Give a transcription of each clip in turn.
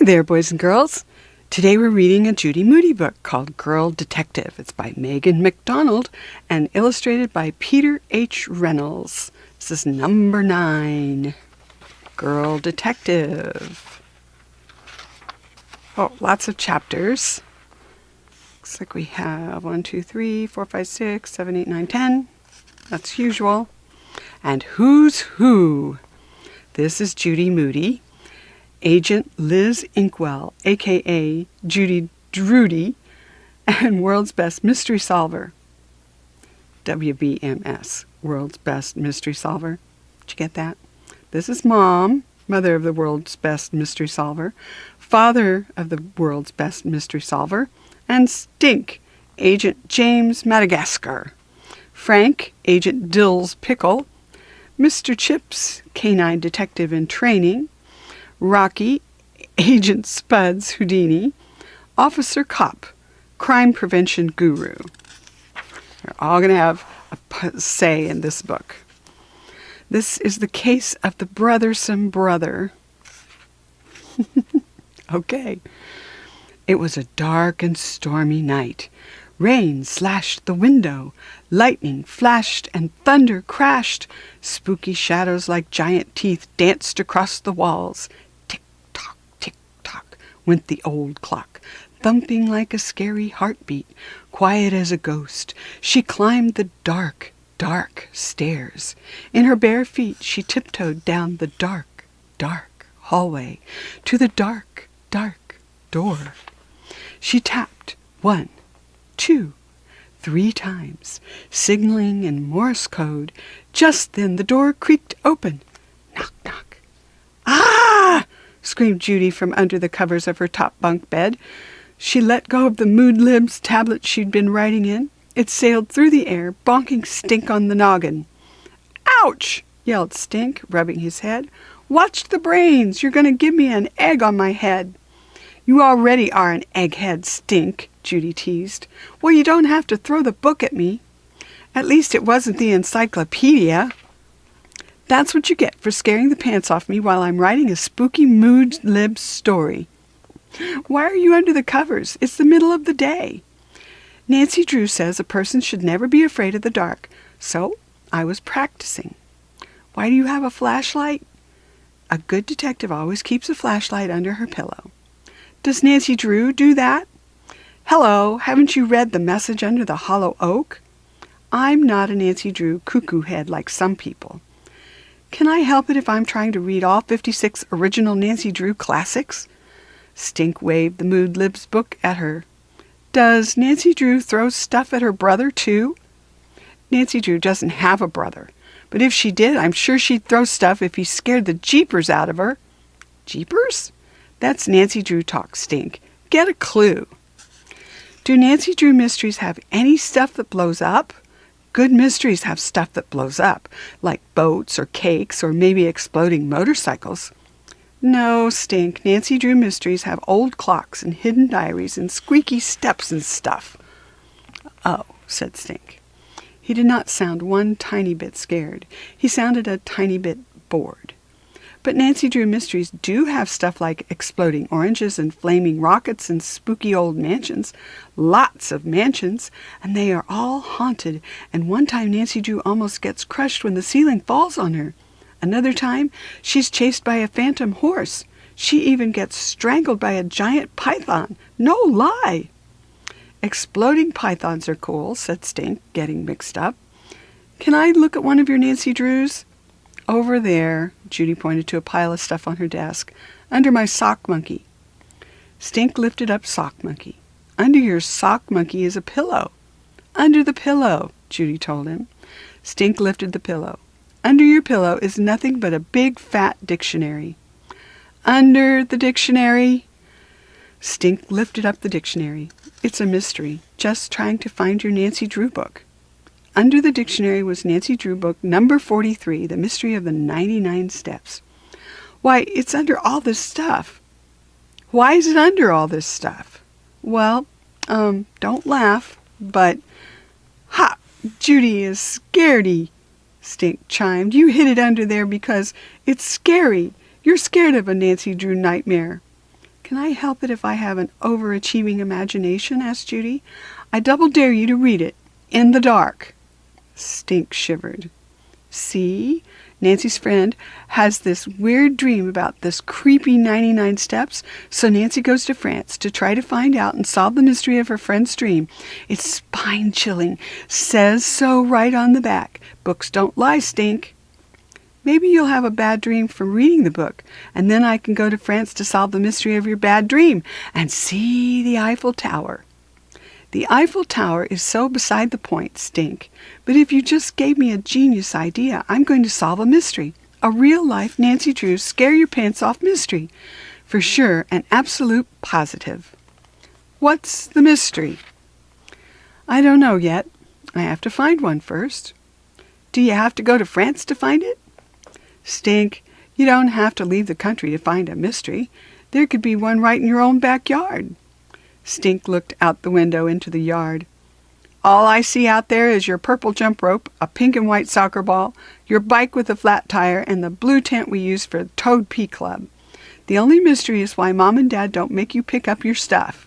there, boys and girls. Today we're reading a Judy Moody book called Girl Detective. It's by Megan MacDonald and illustrated by Peter H. Reynolds. This is number 9, Girl Detective. Oh, lots of chapters. Looks like we have 1, 2, 3, 4, 5, 6, 7, 8, 9, 10. That's usual. And who's who? This is Judy Moody. Agent Liz Inkwell, a.k.a. Judy Drudy, and World's Best Mystery Solver. WBMS, World's Best Mystery Solver. Did you get that? This is Mom, mother of the World's Best Mystery Solver, father of the World's Best Mystery Solver, and Stink, Agent James Madagascar. Frank, Agent Dills Pickle. Mr. Chips, Canine Detective in Training. Rocky, Agent Spuds Houdini, Officer Cop, Crime Prevention Guru. They're all going to have a say in this book. This is the case of the Brothersome Brother. Okay. It was a dark and stormy night. Rain slashed the window, lightning flashed and thunder crashed. Spooky shadows like giant teeth danced across the walls. Tick-tock, went the old clock, thumping like a scary heartbeat, quiet as a ghost. She climbed the dark, dark stairs. In her bare feet she tiptoed down the dark, dark hallway to the dark, dark door. She tapped 1, 2, 3 times, signaling in Morse code. Just then the door creaked open. Knock, knock. Ah! Screamed Judy from under the covers of her top bunk bed. She let go of the Mood Libs tablet she'd been writing in. It sailed through the air, bonking Stink on the noggin. Ouch! Yelled Stink, rubbing his head. Watch the brains! You're going to give me an egg on my head. You already are an egghead, Stink, Judy teased. Well, you don't have to throw the book at me. At least it wasn't the encyclopedia. That's what you get for scaring the pants off me while I'm writing a spooky Mood Lib story. Why are you under the covers? It's the middle of the day. Nancy Drew says a person should never be afraid of the dark, so I was practicing. Why do you have a flashlight? A good detective always keeps a flashlight under her pillow. Does Nancy Drew do that? Hello, haven't you read The Message Under the Hollow Oak? I'm not a Nancy Drew cuckoo head like some people. Can I help it if I'm trying to read all 56 original Nancy Drew classics? Stink waved the Mood Libs book at her. Does Nancy Drew throw stuff at her brother, too? Nancy Drew doesn't have a brother, but if she did, I'm sure she'd throw stuff if he scared the jeepers out of her. Jeepers? That's Nancy Drew talk, Stink. Get a clue. Do Nancy Drew mysteries have any stuff that blows up? Good mysteries have stuff that blows up, like boats or cakes or maybe exploding motorcycles. No, Stink, Nancy Drew mysteries have old clocks and hidden diaries and squeaky steps and stuff. Oh, said Stink. He did not sound one tiny bit scared. He sounded a tiny bit bored. But Nancy Drew mysteries do have stuff like exploding oranges and flaming rockets and spooky old mansions. Lots of mansions, and they are all haunted. And one time Nancy Drew almost gets crushed when the ceiling falls on her. Another time, she's chased by a phantom horse. She even gets strangled by a giant python. No lie! Exploding pythons are cool, said Stink, getting mixed up. Can I look at one of your Nancy Drews? Over there, Judy pointed to a pile of stuff on her desk, under my sock monkey. Stink lifted up Sock Monkey. Under your sock monkey is a pillow. Under the pillow, Judy told him. Stink lifted the pillow. Under your pillow is nothing but a big fat dictionary. Under the dictionary? Stink lifted up the dictionary. It's a mystery, just trying to find your Nancy Drew book. Under the dictionary was Nancy Drew book number 43, The Mystery of the 99 Steps. Why, it's under all this stuff. Why is it under all this stuff? Well, don't laugh, but... Ha! Judy is scaredy, Stink chimed. You hid it under there because it's scary. You're scared of a Nancy Drew nightmare. Can I help it if I have an overachieving imagination? Asked Judy. I double dare you to read it. In the dark. Stink shivered. See? Nancy's friend has this weird dream about this creepy 99 steps, so Nancy goes to France to try to find out and solve the mystery of her friend's dream. It's spine-chilling. Says so right on the back. Books don't lie, Stink. Maybe you'll have a bad dream from reading the book, and then I can go to France to solve the mystery of your bad dream and see the Eiffel Tower. The Eiffel Tower is so beside the point, Stink, but if you just gave me a genius idea, I'm going to solve a mystery. A real-life Nancy Drew scare-your-pants-off mystery. For sure, an absolute positive. What's the mystery? I don't know yet. I have to find one first. Do you have to go to France to find it? Stink, you don't have to leave the country to find a mystery. There could be one right in your own backyard. Stink looked out the window into the yard. All I see out there is your purple jump rope, a pink and white soccer ball, your bike with a flat tire, and the blue tent we use for the Toad Pea Club. The only mystery is why Mom and Dad don't make you pick up your stuff.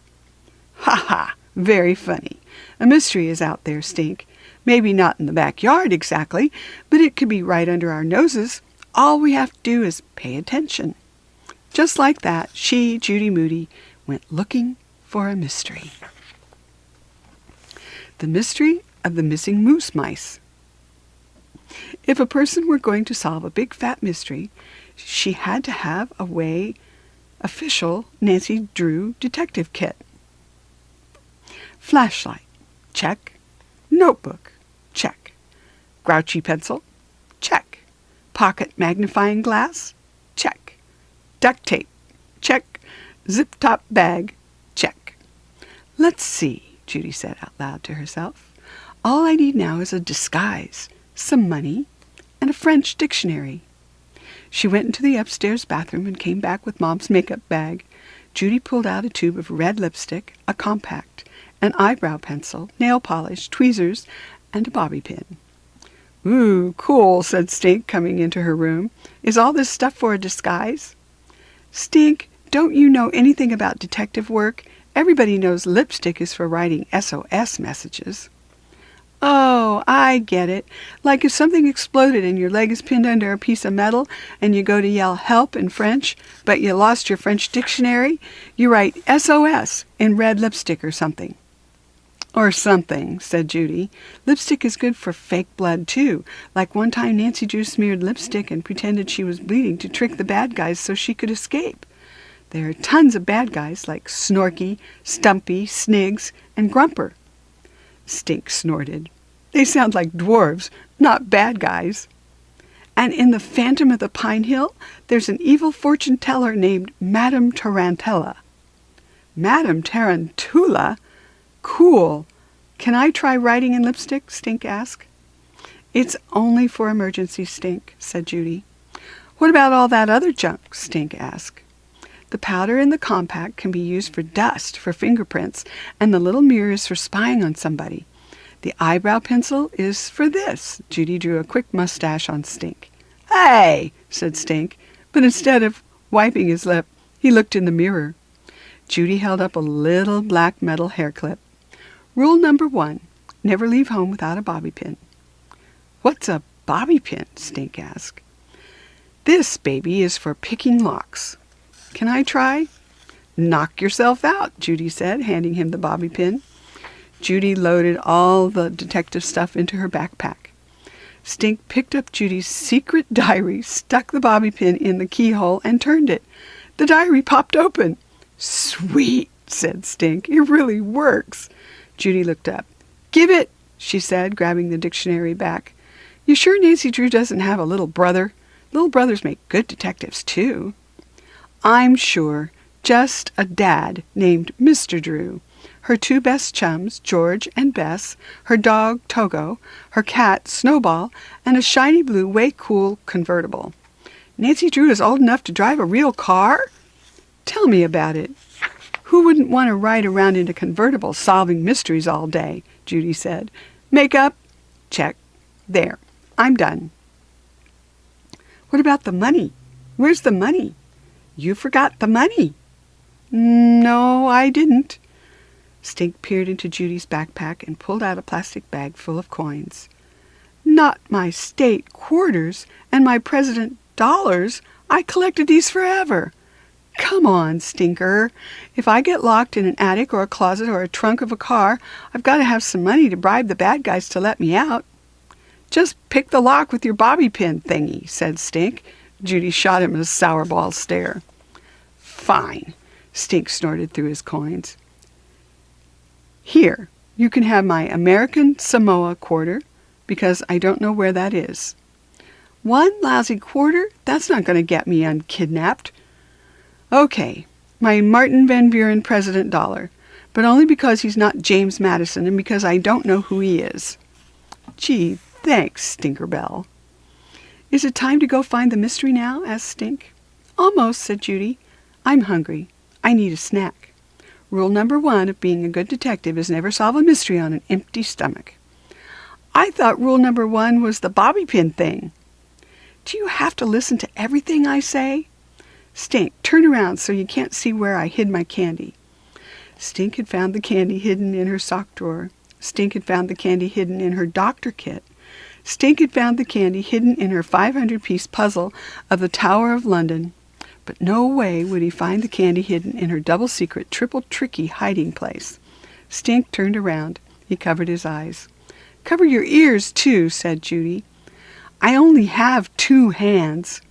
Ha ha! Very funny. A mystery is out there, Stink. Maybe not in the backyard exactly, but it could be right under our noses. All we have to do is pay attention. Just like that, she, Judy Moody, went looking for a mystery. The mystery of the missing moose mice. If a person were going to solve a big fat mystery, she had to have a official Nancy Drew detective kit. Flashlight, check. Notebook, check. Grouchy pencil, check. Pocket magnifying glass, check. Duct tape, check. Zip-top bag, check. Let's see, Judy said out loud to herself. All I need now is a disguise, some money, and a French dictionary. She went into the upstairs bathroom and came back with Mom's makeup bag. Judy pulled out a tube of red lipstick, a compact, an eyebrow pencil, nail polish, tweezers, and a bobby pin. Ooh, cool, said Stink, coming into her room. Is all this stuff for a disguise? Stink, don't you know anything about detective work? Everybody knows lipstick is for writing SOS messages. Oh, I get it. Like if something exploded and your leg is pinned under a piece of metal and you go to yell help in French, but you lost your French dictionary, you write SOS in red lipstick or something. Or something, said Judy. Lipstick is good for fake blood, too. Like one time Nancy Drew smeared lipstick and pretended she was bleeding to trick the bad guys so she could escape. There are tons of bad guys like Snorky, Stumpy, Sniggs, and Grumper. Stink snorted. They sound like dwarves, not bad guys. And in the Phantom of the Pine Hill, there's an evil fortune teller named Madame Tarantella. Madame Tarantula? Cool. Can I try writing in lipstick? Stink asked. It's only for emergencies, Stink, said Judy. What about all that other junk? Stink asked. The powder in the compact can be used for dust, for fingerprints, and the little mirror is for spying on somebody. The eyebrow pencil is for this. Judy drew a quick mustache on Stink. Hey, said Stink, but instead of wiping his lip, he looked in the mirror. Judy held up a little black metal hair clip. Rule number 1, never leave home without a bobby pin. What's a bobby pin? Stink asked. This, baby, is for picking locks. Can I try? Knock yourself out, Judy said, handing him the bobby pin. Judy loaded all the detective stuff into her backpack. Stink picked up Judy's secret diary, stuck the bobby pin in the keyhole, and turned it. The diary popped open. Sweet, said Stink. It really works. Judy looked up. Give it, she said, grabbing the dictionary back. You sure Nancy Drew doesn't have a little brother? Little brothers make good detectives, too. I'm sure. Just a dad named Mr. Drew. Her 2 best chums, George and Bess, her dog, Togo, her cat, Snowball, and a shiny blue way cool convertible. Nancy Drew is old enough to drive a real car? Tell me about it. Who wouldn't want to ride around in a convertible solving mysteries all day? Judy said. Makeup? Check. There. I'm done. What about the money? Where's the money? You forgot the money. No, I didn't. Stink peered into Judy's backpack and pulled out a plastic bag full of coins. Not my state quarters and my president dollars. I collected these forever. Come on, Stinker. If I get locked in an attic or a closet or a trunk of a car, I've got to have some money to bribe the bad guys to let me out. Just pick the lock with your bobby pin thingy, said Stink. Judy shot him a sourball stare. Fine, Stink snorted through his coins. Here, you can have my American Samoa quarter, because I don't know where that is. One lousy quarter? That's not going to get me unkidnapped. Okay, my Martin Van Buren president dollar, but only because he's not James Madison and because I don't know who he is. Gee, thanks, Stinkerbell. Is it time to go find the mystery now? Asked Stink. Almost, said Judy. I'm hungry. I need a snack. Rule number 1 of being a good detective is never solve a mystery on an empty stomach. I thought rule number 1 was the bobby pin thing. Do you have to listen to everything I say? Stink, turn around so you can't see where I hid my candy. Stink had found the candy hidden in her sock drawer. Stink had found the candy hidden in her doctor kit. Stink had found the candy hidden in her 500-piece puzzle of the Tower of London. But no way would he find the candy hidden in her double-secret, triple-tricky hiding place. Stink turned around. He covered his eyes. Cover your ears, too, said Judy. I only have 2 hands.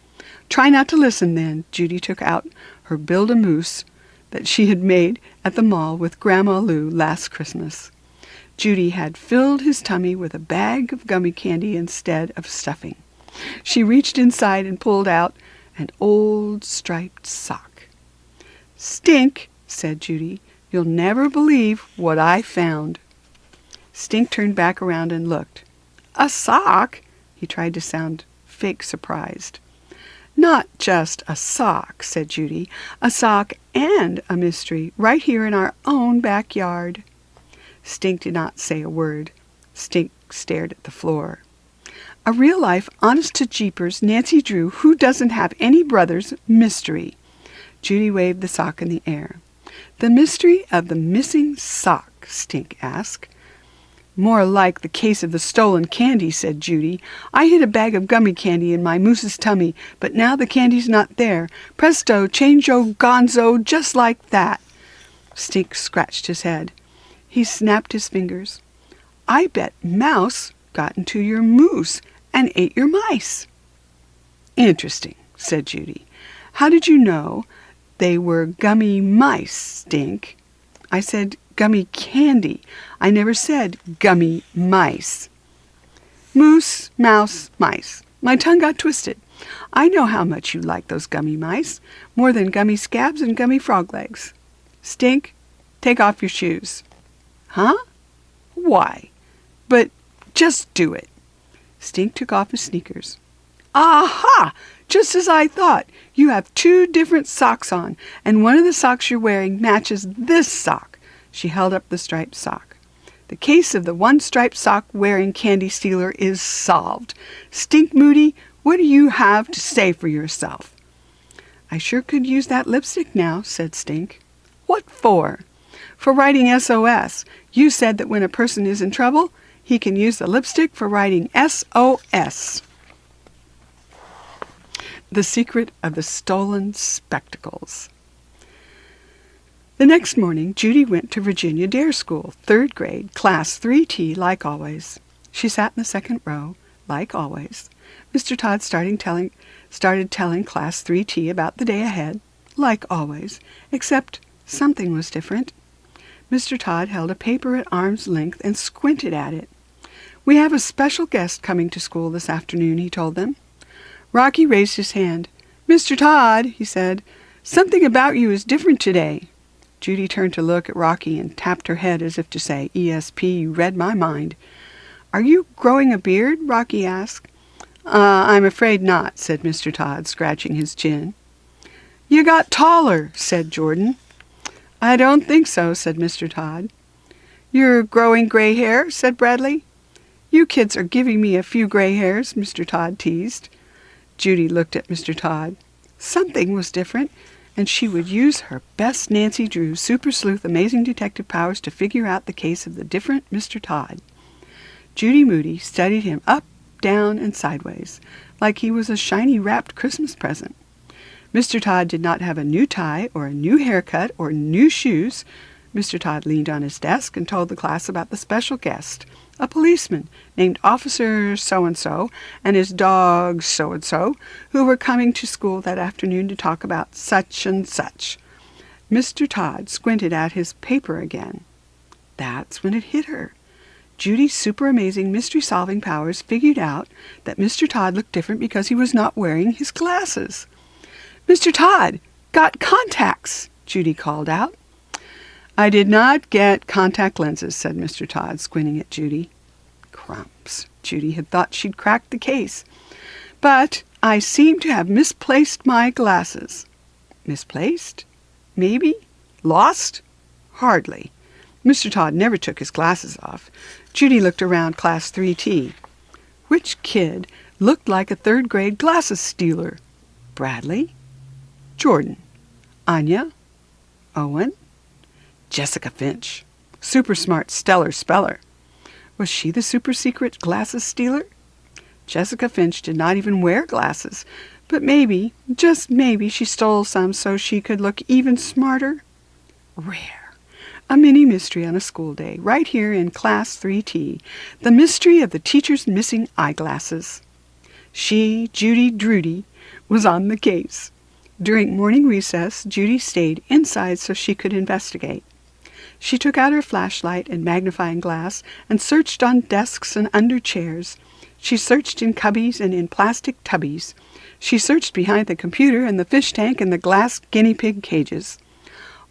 Try not to listen, then. Judy took out her Build-A-Moose that she had made at the mall with Grandma Lou last Christmas. Judy had filled his tummy with a bag of gummy candy instead of stuffing. She reached inside and pulled out an old striped sock. Stink, said Judy, you'll never believe what I found. Stink turned back around and looked. A sock? He tried to sound fake surprised. Not just a sock, said Judy. A sock and a mystery right here in our own backyard. Stink did not say a word. Stink stared at the floor. A real-life, honest-to-jeepers, Nancy Drew, who doesn't have any brothers, mystery. Judy waved the sock in the air. The mystery of the missing sock, Stink asked. More like the case of the stolen candy, said Judy. I hid a bag of gummy candy in my moose's tummy, but now the candy's not there. Presto, changeo, gonzo, just like that. Stink scratched his head. He snapped his fingers. I bet Mouse got into your moose and ate your mice. Interesting, said Judy. How did you know they were gummy mice, Stink? I said gummy candy. I never said gummy mice. Moose, mouse, mice. My tongue got twisted. I know how much you like those gummy mice, more than gummy scabs and gummy frog legs. Stink, take off your shoes. Huh? Why? But just do it. Stink took off his sneakers. Aha! Just as I thought. You have 2 different socks on, and one of the socks you're wearing matches this sock. She held up the striped sock. The case of the one striped sock wearing candy stealer is solved. Stink Moody, what do you have to say for yourself? I sure could use that lipstick now, said Stink. What for? For writing SOS. You said that when a person is in trouble, he can use the lipstick for writing SOS. The Secret of the Stolen Spectacles. The next morning, Judy went to Virginia Dare School, 3rd grade, class 3T, like always. She sat in the second row, like always. Mr. Todd started telling class 3T about the day ahead, like always, except something was different. Mr. Todd held a paper at arm's length and squinted at it. We have a special guest coming to school this afternoon, he told them. Rocky raised his hand. Mr. Todd, he said, something about you is different today. Judy turned to look at Rocky and tapped her head as if to say, ESP, you read my mind. Are you growing a beard? Rocky asked. I'm afraid not, said Mr. Todd, scratching his chin. You got taller, said Jordan. I don't think so, said Mr. Todd. You're growing gray hair, said Bradley. You kids are giving me a few gray hairs, Mr. Todd teased. Judy looked at Mr. Todd. Something was different. and she would use her best Nancy Drew super sleuth amazing detective powers to figure out the case of the different Mr. Todd. Judy Moody studied him up, down, and sideways, like he was a shiny wrapped Christmas present. Mr. Todd did not have a new tie or a new haircut or new shoes. Mr. Todd leaned on his desk and told the class about the special guest, a policeman named Officer So-and-so and his dog So-and-so, who were coming to school that afternoon to talk about such and such. Mr. Todd squinted at his paper again. That's when it hit her. Judy's super amazing mystery-solving powers figured out that Mr. Todd looked different because he was not wearing his glasses. "Mr. Todd, got contacts," Judy called out. "I did not get contact lenses," said Mr. Todd, squinting at Judy. Crumps. Judy had thought she'd cracked the case. "But I seem to have misplaced my glasses." Misplaced? Maybe? Lost? Hardly. Mr. Todd never took his glasses off. Judy looked around Class 3T. Which kid looked like a third-grade glasses stealer? Bradley? Jordan? Anya? Owen? Jessica Finch. Super smart, stellar speller. Was she the super secret glasses stealer? Jessica Finch did not even wear glasses, but maybe, just maybe, she stole some so she could look even smarter. Rare. A mini mystery on a school day, right here in Class 3T. The mystery of the teacher's missing eyeglasses. She, Judy Drudy, was on the case. During morning recess, Judy stayed inside so she could investigate. She took out her flashlight and magnifying glass and searched on desks and under chairs. She searched in cubbies and in plastic tubbies. She searched behind the computer and the fish tank and the glass guinea pig cages.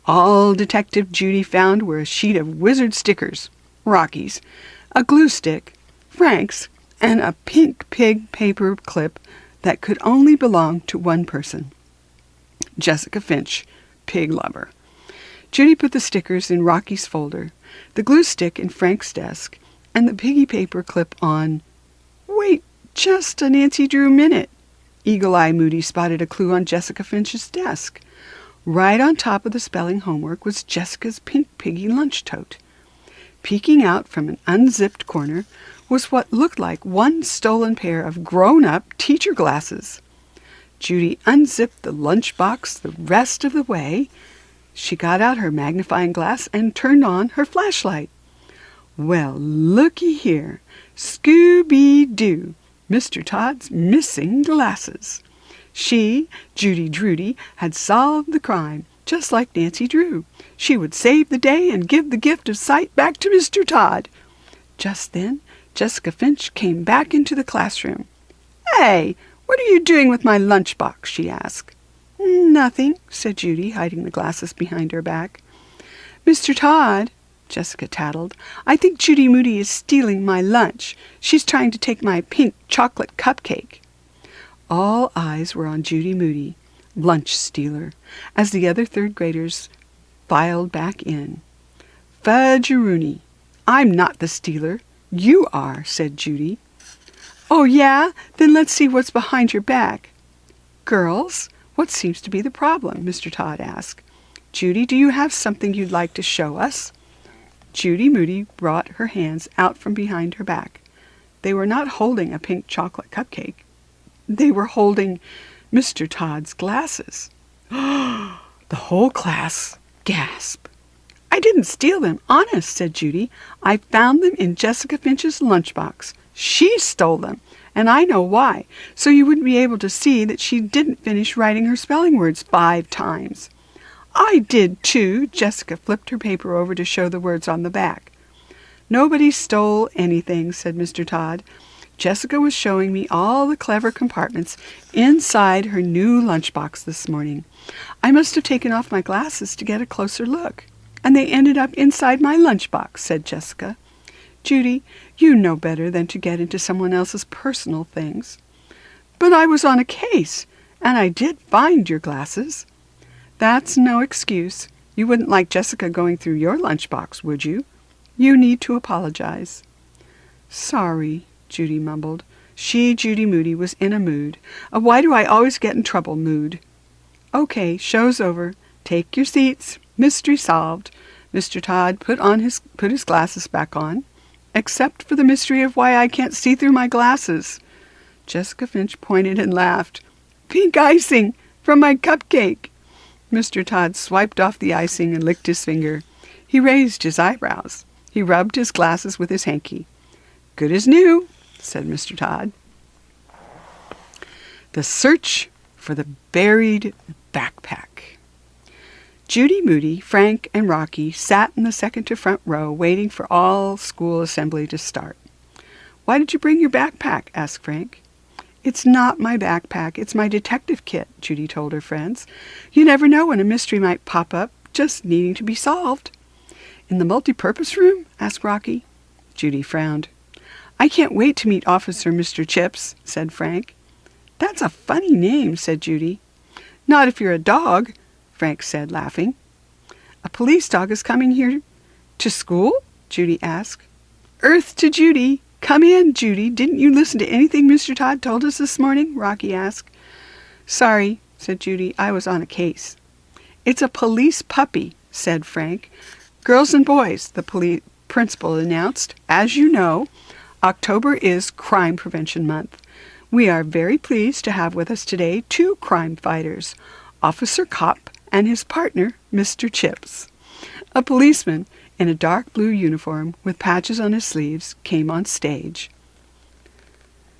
All Detective Judy found were a sheet of wizard stickers, Rockies, a glue stick, Frank's, and a pink pig paper clip that could only belong to one person. Jessica Finch, pig lover. Judy put the stickers in Rocky's folder, the glue stick in Frank's desk, and the piggy paper clip on. Wait just a Nancy Drew minute. Eagle-Eye Moody spotted a clue on Jessica Finch's desk. Right on top of the spelling homework was Jessica's pink piggy lunch tote. Peeking out from an unzipped corner was what looked like one stolen pair of grown-up teacher glasses. Judy unzipped the lunchbox the rest of the way. She got out her magnifying glass and turned on her flashlight. Well, looky here. Scooby-Doo, Mr. Todd's missing glasses. She, Judy Drudy, had solved the crime, just like Nancy Drew. She would save the day and give the gift of sight back to Mr. Todd. Just then, Jessica Finch came back into the classroom. "Hey, what are you doing with my lunchbox?" she asked. "Nothing," said Judy, hiding the glasses behind her back. "Mr. Todd," Jessica tattled, "I think Judy Moody is stealing my lunch. She's trying to take my pink chocolate cupcake." All eyes were on Judy Moody, lunch stealer, as the other third graders filed back in. "Fudge-a-rooney. I'm not the stealer. You are," said Judy. "Oh, yeah? Then let's see what's behind your back." "Girls, what seems to be the problem?" Mr. Todd asked. "Judy, do you have something you'd like to show us?" Judy Moody brought her hands out from behind her back. They were not holding a pink chocolate cupcake. They were holding Mr. Todd's glasses. The whole class gasped. "I didn't steal them, honest," said Judy. "I found them in Jessica Finch's lunchbox. She stole them, and I know why, so you wouldn't be able to see that she didn't finish writing her spelling words 5 times. "I did, too." Jessica flipped her paper over to show the words on the back. "Nobody stole anything," said Mr. Todd. "Jessica was showing me all the clever compartments inside her new lunchbox this morning. I must have taken off my glasses to get a closer look, and they ended up inside my lunchbox," said Jessica. "Judy, you know better than to get into someone else's personal things." "But I was on a case, and I did find your glasses." "That's no excuse. You wouldn't like Jessica going through your lunchbox, would you? You need to apologize." "Sorry," Judy mumbled. She, Judy Moody, was in a mood. A "why do I always get in trouble" mood. Okay, show's over. Take your seats. Mystery solved. Mr. Todd put his glasses back on. Except for the mystery of why I can't see through my glasses. Jessica Finch pointed and laughed. Pink icing from my cupcake. Mr. Todd swiped off the icing and licked his finger. He raised his eyebrows. He rubbed his glasses with his hanky. Good as new, said Mr. Todd. The search for the buried backpack. Judy Moody, Frank, and Rocky sat in the second-to-front row waiting for all school assembly to start. Why did you bring your backpack? Asked Frank. It's not my backpack, it's my detective kit, Judy told her friends. You never know when a mystery might pop up, just needing to be solved. In the multi-purpose room? Asked Rocky. Judy frowned. I can't wait to meet Officer Mr. Chips, said Frank. That's a funny name, said Judy. Not if you're a dog, Frank said, laughing. A police dog is coming here to school? Judy asked. Earth to Judy. Come in, Judy. Didn't you listen to anything Mr. Todd told us this morning? Rocky asked. Sorry, said Judy. I was on a case. It's a police puppy, said Frank. Girls and boys, the principal announced. As you know, October is Crime Prevention Month. We are very pleased to have with us today 2 crime fighters, Officer Kopp and his partner, Mr. Chips. A policeman in a dark blue uniform with patches on his sleeves came on stage.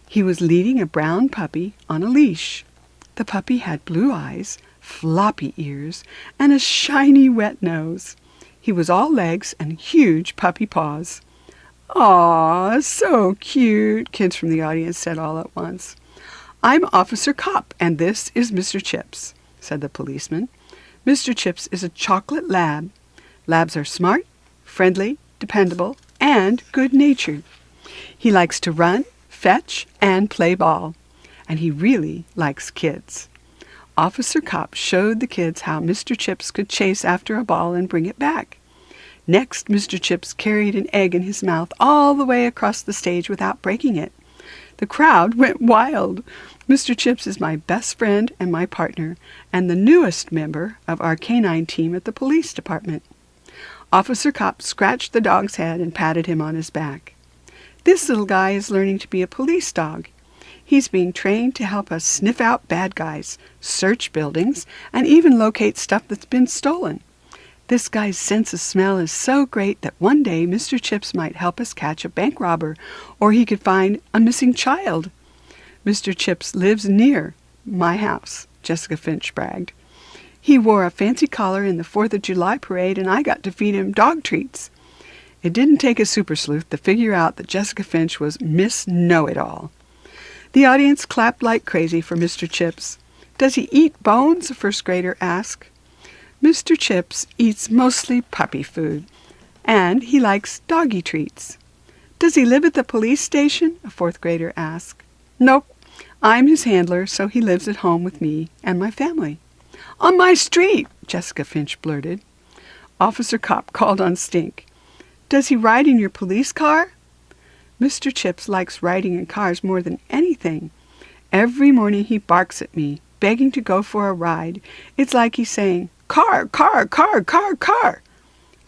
He was leading a brown puppy on a leash. The puppy had blue eyes, floppy ears, and a shiny wet nose. He was all legs and huge puppy paws. Aw, so cute, kids from the audience said all at once. I'm Officer Kopp, and this is Mr. Chips, said the policeman. Mr. Chips is a chocolate lab. Labs are smart, friendly, dependable, and good-natured. He likes to run, fetch, and play ball. And he really likes kids. Officer Kopp showed the kids how Mr. Chips could chase after a ball and bring it back. Next, Mr. Chips carried an egg in his mouth all the way across the stage without breaking it. The crowd went wild. Mr. Chips is my best friend and my partner, and the newest member of our canine team at the police department. Officer Kopp scratched the dog's head and patted him on his back. This little guy is learning to be a police dog. He's being trained to help us sniff out bad guys, search buildings, and even locate stuff that's been stolen. This guy's sense of smell is so great that one day Mr. Chips might help us catch a bank robber, or he could find a missing child. Mr. Chips lives near my house, Jessica Finch bragged. He wore a fancy collar in the 4th of July parade, and I got to feed him dog treats. It didn't take a super sleuth to figure out that Jessica Finch was Miss Know-It-All. The audience clapped like crazy for Mr. Chips. Does he eat bones? A first grader asked. Mr. Chips eats mostly puppy food, and he likes doggy treats. Does he live at the police station? A 4th grader asked. Nope, I'm his handler, so he lives at home with me and my family. On my street, Jessica Finch blurted. Officer Kopp called on Stink. Does he ride in your police car? Mr. Chips likes riding in cars more than anything. Every morning he barks at me, begging to go for a ride. It's like he's saying, car, car, car, car, car.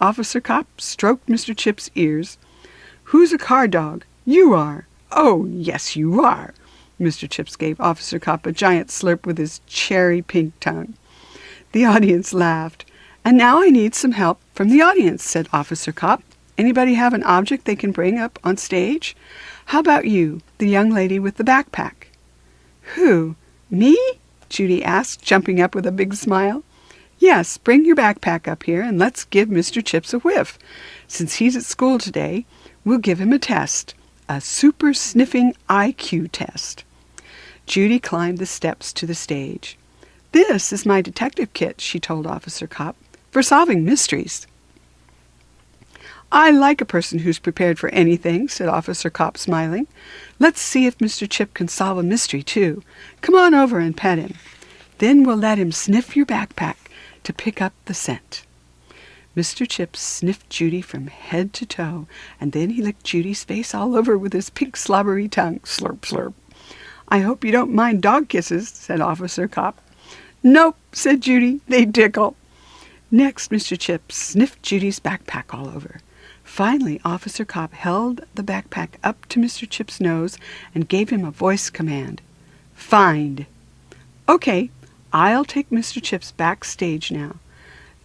Officer Kopp stroked Mr. Chips' ears. Who's a car dog? You are. Oh, yes, you are. Mr. Chips gave Officer Kopp a giant slurp with his cherry-pink tongue. The audience laughed. And now I need some help from the audience, said Officer Kopp. Anybody have an object they can bring up on stage? How about you, the young lady with the backpack? Who? Me? Judy asked, jumping up with a big smile. Yes, bring your backpack up here and let's give Mr. Chips a whiff. Since he's at school today, we'll give him a test, a super sniffing IQ test. Judy climbed the steps to the stage. This is my detective kit, she told Officer Kopp, for solving mysteries. I like a person who's prepared for anything, said Officer Kopp, smiling. Let's see if Mr. Chip can solve a mystery, too. Come on over and pet him. Then we'll let him sniff your backpack to pick up the scent. Mr. Chip sniffed Judy from head to toe, and then he licked Judy's face all over with his pink slobbery tongue. Slurp, slurp. I hope you don't mind dog kisses, said Officer Kopp. "Nope," said Judy. "They tickle." Next, Mr. Chips sniffed Judy's backpack all over. Finally, Officer Cop held the backpack up to Mr. Chips' nose and gave him a voice command. "Find." "Okay, I'll take Mr. Chips backstage now.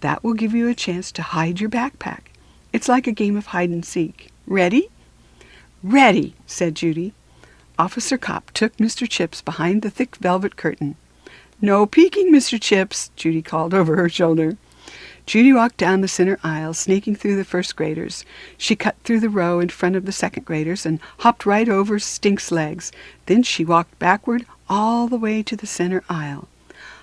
That will give you a chance to hide your backpack. It's like a game of hide and seek. Ready?" "Ready," said Judy. Officer Cop took Mr. Chips behind the thick velvet curtain. "No peeking, Mr. Chips," Judy called over her shoulder. Judy walked down the center aisle, snaking through the first graders. She cut through the row in front of the second graders and hopped right over Stink's legs. Then she walked backward all the way to the center aisle.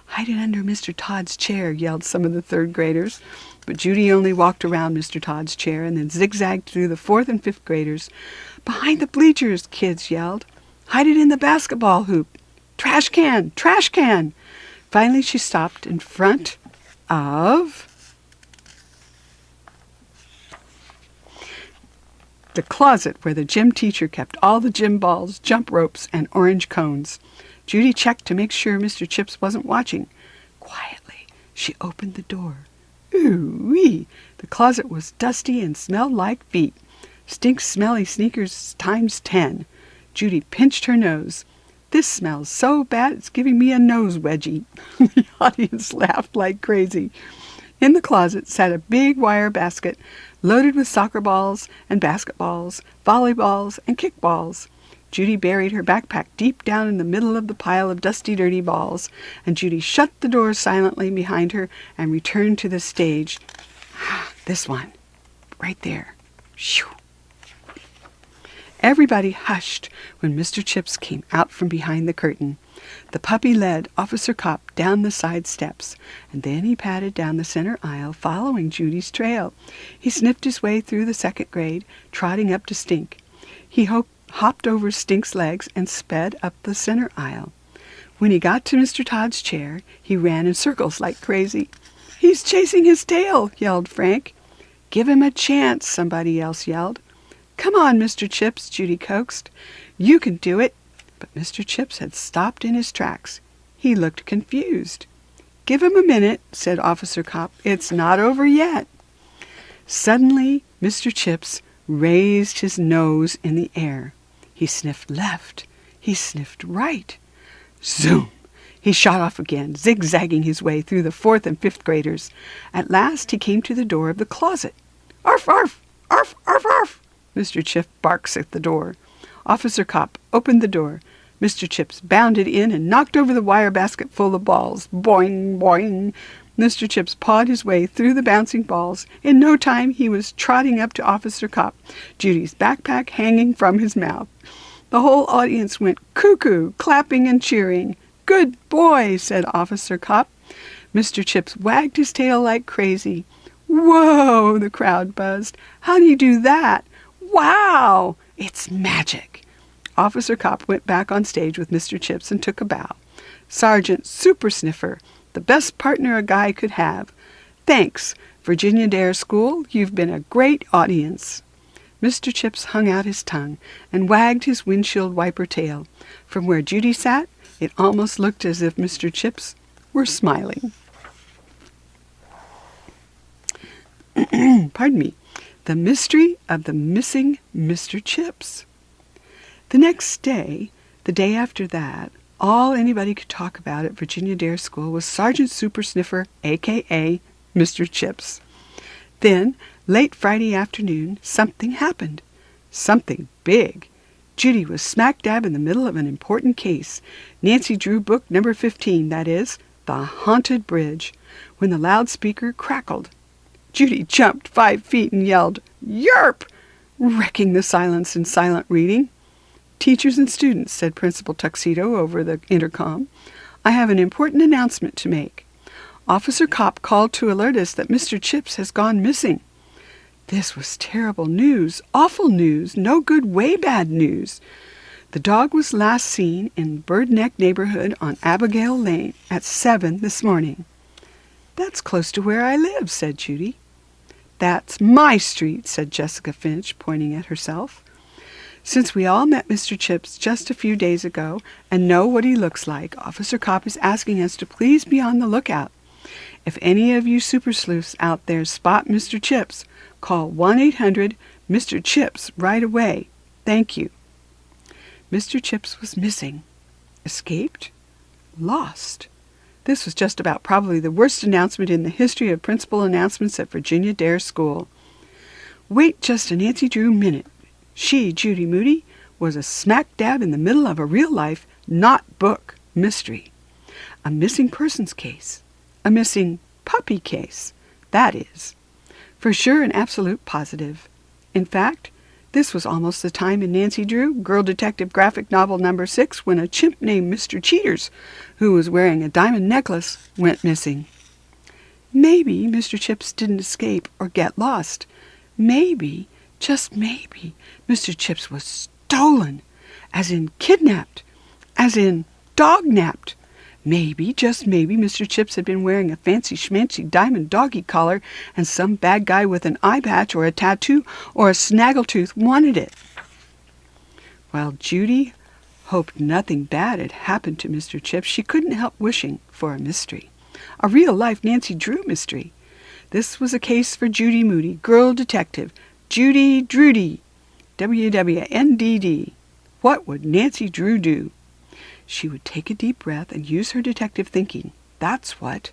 "Hide it under Mr. Todd's chair," yelled some of the third graders. But Judy only walked around Mr. Todd's chair and then zigzagged through the fourth and fifth graders. "Behind the bleachers," kids yelled. "Hide it in the basketball hoop." "Trash can! Trash can!" Finally she stopped in front of the closet where the gym teacher kept all the gym balls, jump ropes, and orange cones. Judy checked to make sure Mr. Chips wasn't watching. Quietly, she opened the door. Ooh-wee! The closet was dusty and smelled like feet. Stink's smelly sneakers times 10. Judy pinched her nose. "This smells so bad it's giving me a nose wedgie." The audience laughed like crazy. In the closet sat a big wire basket loaded with soccer balls and basketballs, volleyballs and kickballs. Judy buried her backpack deep down in the middle of the pile of dusty, dirty balls, and Judy shut the door silently behind her and returned to the stage. "This one, right there." Shoo. Everybody hushed when Mr. Chips came out from behind the curtain. The puppy led Officer Cop down the side steps, and then he padded down the center aisle, following Judy's trail. He sniffed his way through the second grade, trotting up to Stink. He hopped over Stink's legs and sped up the center aisle. When he got to Mr. Todd's chair, he ran in circles like crazy. "He's chasing his tail," yelled Frank. "Give him a chance," somebody else yelled. "Come on, Mr. Chips," Judy coaxed. "You can do it." But Mr. Chips had stopped in his tracks. He looked confused. "Give him a minute," said Officer Cop. "It's not over yet." Suddenly, Mr. Chips raised his nose in the air. He sniffed left. He sniffed right. Zoom! He shot off again, zigzagging his way through the fourth and fifth graders. At last he came to the door of the closet. "Arf, arf! Arf, arf, arf!" Mr. Chips barks at the door. Officer Cop opened the door. Mr. Chips bounded in and knocked over the wire basket full of balls. Boing, boing. Mr. Chips pawed his way through the bouncing balls. In no time he was trotting up to Officer Cop, Judy's backpack hanging from his mouth. The whole audience went cuckoo, clapping and cheering. "Good boy," said Officer Cop. Mr. Chips wagged his tail like crazy. "Whoa," the crowd buzzed. "How do you do that? Wow! It's magic." Officer Cop went back on stage with Mr. Chips and took a bow. "Sergeant Super Sniffer, the best partner a guy could have. Thanks, Virginia Dare School. You've been a great audience." Mr. Chips hung out his tongue and wagged his windshield wiper tail. From where Judy sat, it almost looked as if Mr. Chips were smiling. Pardon me. The mystery of the missing Mr. Chips. The next day, the day after that, all anybody could talk about at Virginia Dare School was Sergeant Super Sniffer, a.k.a. Mr. Chips. Then, late Friday afternoon, something happened. Something big. Judy was smack dab in the middle of an important case. Nancy drew book number 15, that is, The Haunted Bridge, when the loudspeaker crackled. Judy jumped 5 feet and yelled, "Yerp!" wrecking the silence in silent reading. "Teachers and students," said Principal Tuxedo over the intercom, "I have an important announcement to make. Officer Cop called to alert us that Mr. Chips has gone missing." This was terrible news, awful news, no good, way bad news. The dog was last seen in Bird Neck neighborhood on Abigail Lane at 7 this morning. "That's close to where I live," said Judy. "That's my street," said Jessica Finch, pointing at herself. Since we all met Mr. Chips just a few days ago and know what he looks like, Officer Cop is asking us to please be on the lookout. If any of you super sleuths out there spot Mr. Chips, call 1-800-MR-CHIPS right away. Thank you. Mr. Chips was missing. Escaped? Lost. This was just about probably the worst announcement in the history of principal announcements at Virginia Dare School. Wait just a Nancy Drew minute. She, Judy Moody, was a smack dab in the middle of a real-life, not book, mystery. A missing persons case. A missing puppy case, that is. For sure and absolute positive. In fact, this was almost the time in Nancy Drew, Girl Detective Graphic Novel number 6, when a chimp named Mr. Cheaters, who was wearing a diamond necklace, went missing. Maybe Mr. Chips didn't escape or get lost. Maybe, just maybe, Mr. Chips was stolen, as in kidnapped, as in dog-napped. Maybe, just maybe, Mr. Chips had been wearing a fancy schmancy diamond doggy collar and some bad guy with an eye patch or a tattoo or a snaggletooth wanted it. While Judy hoped nothing bad had happened to Mr. Chips, she couldn't help wishing for a mystery. A real-life Nancy Drew mystery. This was a case for Judy Moody, Girl Detective, Judy Drudy, WWNDD. What would Nancy Drew do? She would take a deep breath and use her detective thinking. That's what.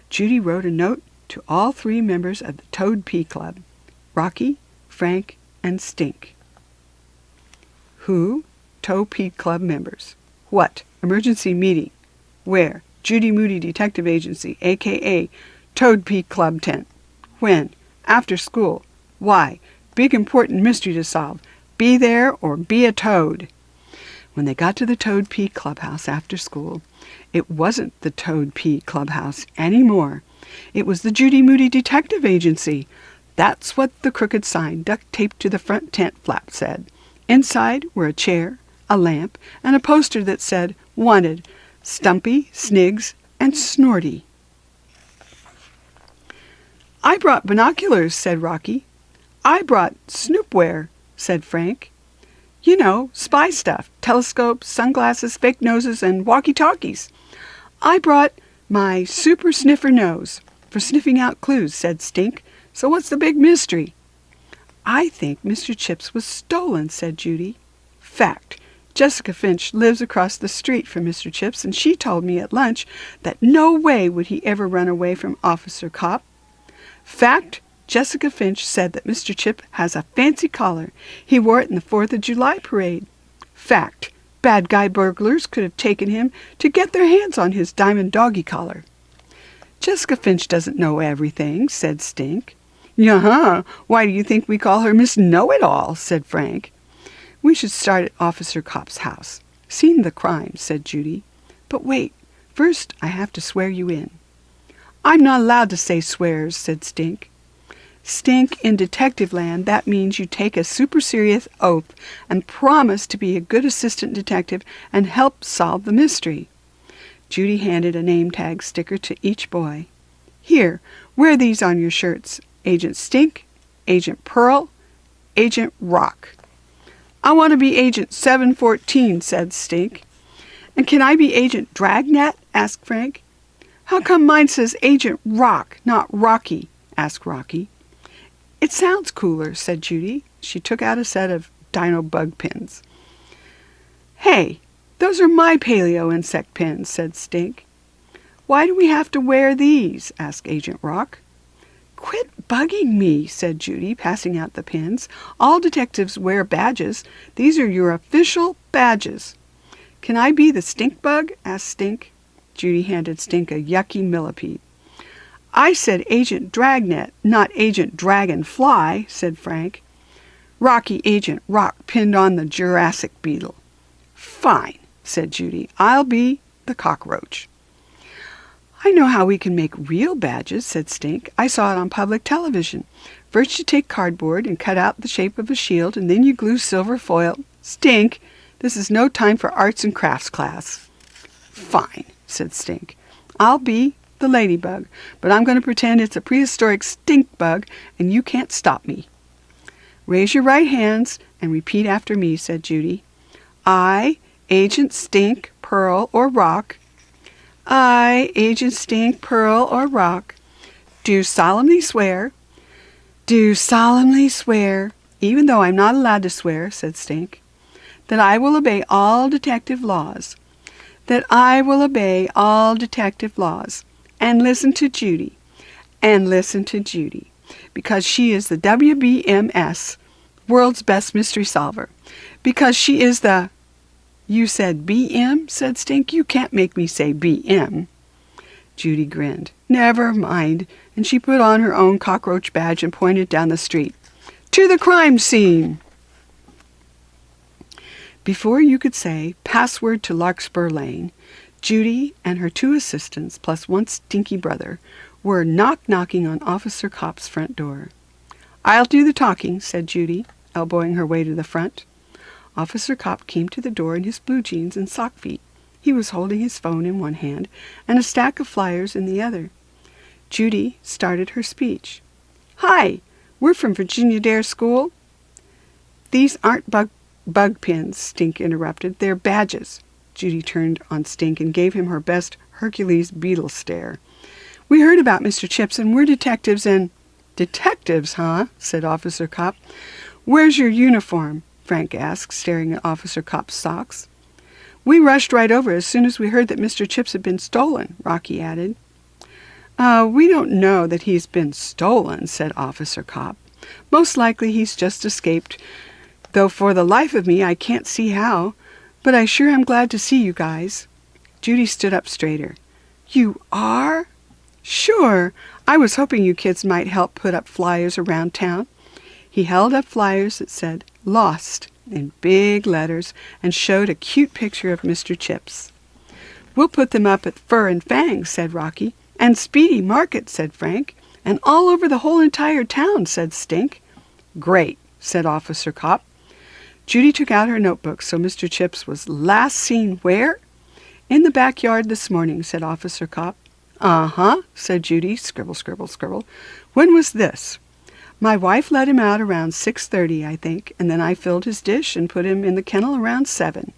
Judy wrote a note to all 3 members of the Toad P Club, Rocky, Frank, and Stink. Who? Toad P Club members. What? Emergency meeting. Where? Judy Moody Detective Agency, a.k.a. Toad P Club tent. When? After school. Why? Big important mystery to solve. Be there or be a toad. When they got to the Toad P Clubhouse after school, it wasn't the Toad P Clubhouse anymore. It was the Judy Moody Detective Agency. That's what the crooked sign duct taped to the front tent flap said. Inside were a chair, a lamp, and a poster that said, Wanted, Stumpy, Sniggs, and Snorty. I brought binoculars, said Rocky. I brought snoopware, said Frank. You know, spy stuff, telescopes, sunglasses, fake noses, and walkie-talkies. I brought my super sniffer nose for sniffing out clues, said Stink. So what's the big mystery? I think Mr. Chips was stolen, said Judy. Fact. Jessica Finch lives across the street from Mr. Chips, and she told me at lunch that no way would he ever run away from Officer Cop. Fact. Jessica Finch said that Mr. Chip has a fancy collar. He wore it in the 4th of July parade. Fact. Bad guy burglars could have taken him to get their hands on his diamond doggy collar. Jessica Finch doesn't know everything, said Stink. Yuh-huh. Why do you think we call her Miss Know-It-All, said Frank. We should start at Officer Cop's house. Seen the crime, said Judy. But wait. First, I have to swear you in. I'm not allowed to say swears, said Stink. Stink, in detective land, that means you take a super serious oath and promise to be a good assistant detective and help solve the mystery. Judy handed a name tag sticker to each boy. Here, wear these on your shirts. Agent Stink, Agent Pearl, Agent Rock. I want to be Agent 714, said Stink. And can I be Agent Dragnet? Asked Frank. How come mine says Agent Rock, not Rocky? Asked Rocky. It sounds cooler, said Judy. She took out a set of dino bug pins. Hey, those are my paleo insect pins, said Stink. Why do we have to wear these? Asked Agent Rock. Quit bugging me, said Judy, passing out the pins. All detectives wear badges. These are your official badges. Can I be the stink bug? Asked Stink. Judy handed Stink a yucky millipede. I said Agent Dragnet, not Agent Dragonfly, said Frank. Rocky Agent Rock pinned on the Jurassic beetle. Fine, said Judy. I'll be the cockroach. I know how we can make real badges, said Stink. I saw it on public television. First you take cardboard and cut out the shape of a shield, and then you glue silver foil. Stink, this is no time for arts and crafts class. Fine, said Stink. I'll be the ladybug, but I'm going to pretend it's a prehistoric stink bug, and you can't stop me. Raise your right hands and repeat after me, said Judy. I, Agent Stink, Pearl, or Rock. I, Agent Stink, Pearl, or Rock. Do solemnly swear. Do solemnly swear, even though I'm not allowed to swear, said Stink, that I will obey all detective laws. That I will obey all detective laws. And listen to Judy. And listen to Judy. Because she is the WBMS, World's Best Mystery Solver. Because she is the... You said BM, said Stink. You can't make me say BM. Judy grinned. Never mind. And she put on her own cockroach badge and pointed down the street. To the crime scene! Before you could say password to Larkspur Lane, Judy and her 2 assistants, plus one stinky brother, were knock-knocking on Officer Kopp's front door. I'll do the talking, said Judy, elbowing her way to the front. Officer Kopp came to the door in his blue jeans and sock feet. He was holding his phone in one hand and a stack of flyers in the other. Judy started her speech. Hi, we're from Virginia Dare School. These aren't bug pins, Stink interrupted. They're badges. Judy turned on Stink and gave him her best Hercules beetle stare. We heard about Mr. Chips and we're detectives and... Detectives, huh? Said Officer Kopp. Where's your uniform? Frank asked, staring at Officer Kopp's socks. We rushed right over as soon as we heard that Mr. Chips had been stolen, Rocky added. We don't know that he's been stolen, said Officer Kopp. Most likely he's just escaped, though for the life of me I can't see how. But I sure am glad to see you guys. Judy stood up straighter. You are? Sure. I was hoping you kids might help put up flyers around town. He held up flyers that said, Lost, in big letters, and showed a cute picture of Mr. Chips. We'll put them up at Fur and Fang, said Rocky. And Speedy Market, said Frank. And all over the whole entire town, said Stink. Great, said Officer Kopp. Judy took out her notebook, so Mr. Chips was last seen where? In the backyard this morning, said Officer Kopp. Uh-huh, said Judy, scribble, scribble, scribble. When was this? My wife let him out around 6:30, I think, and then I filled his dish and put him in the kennel around 7.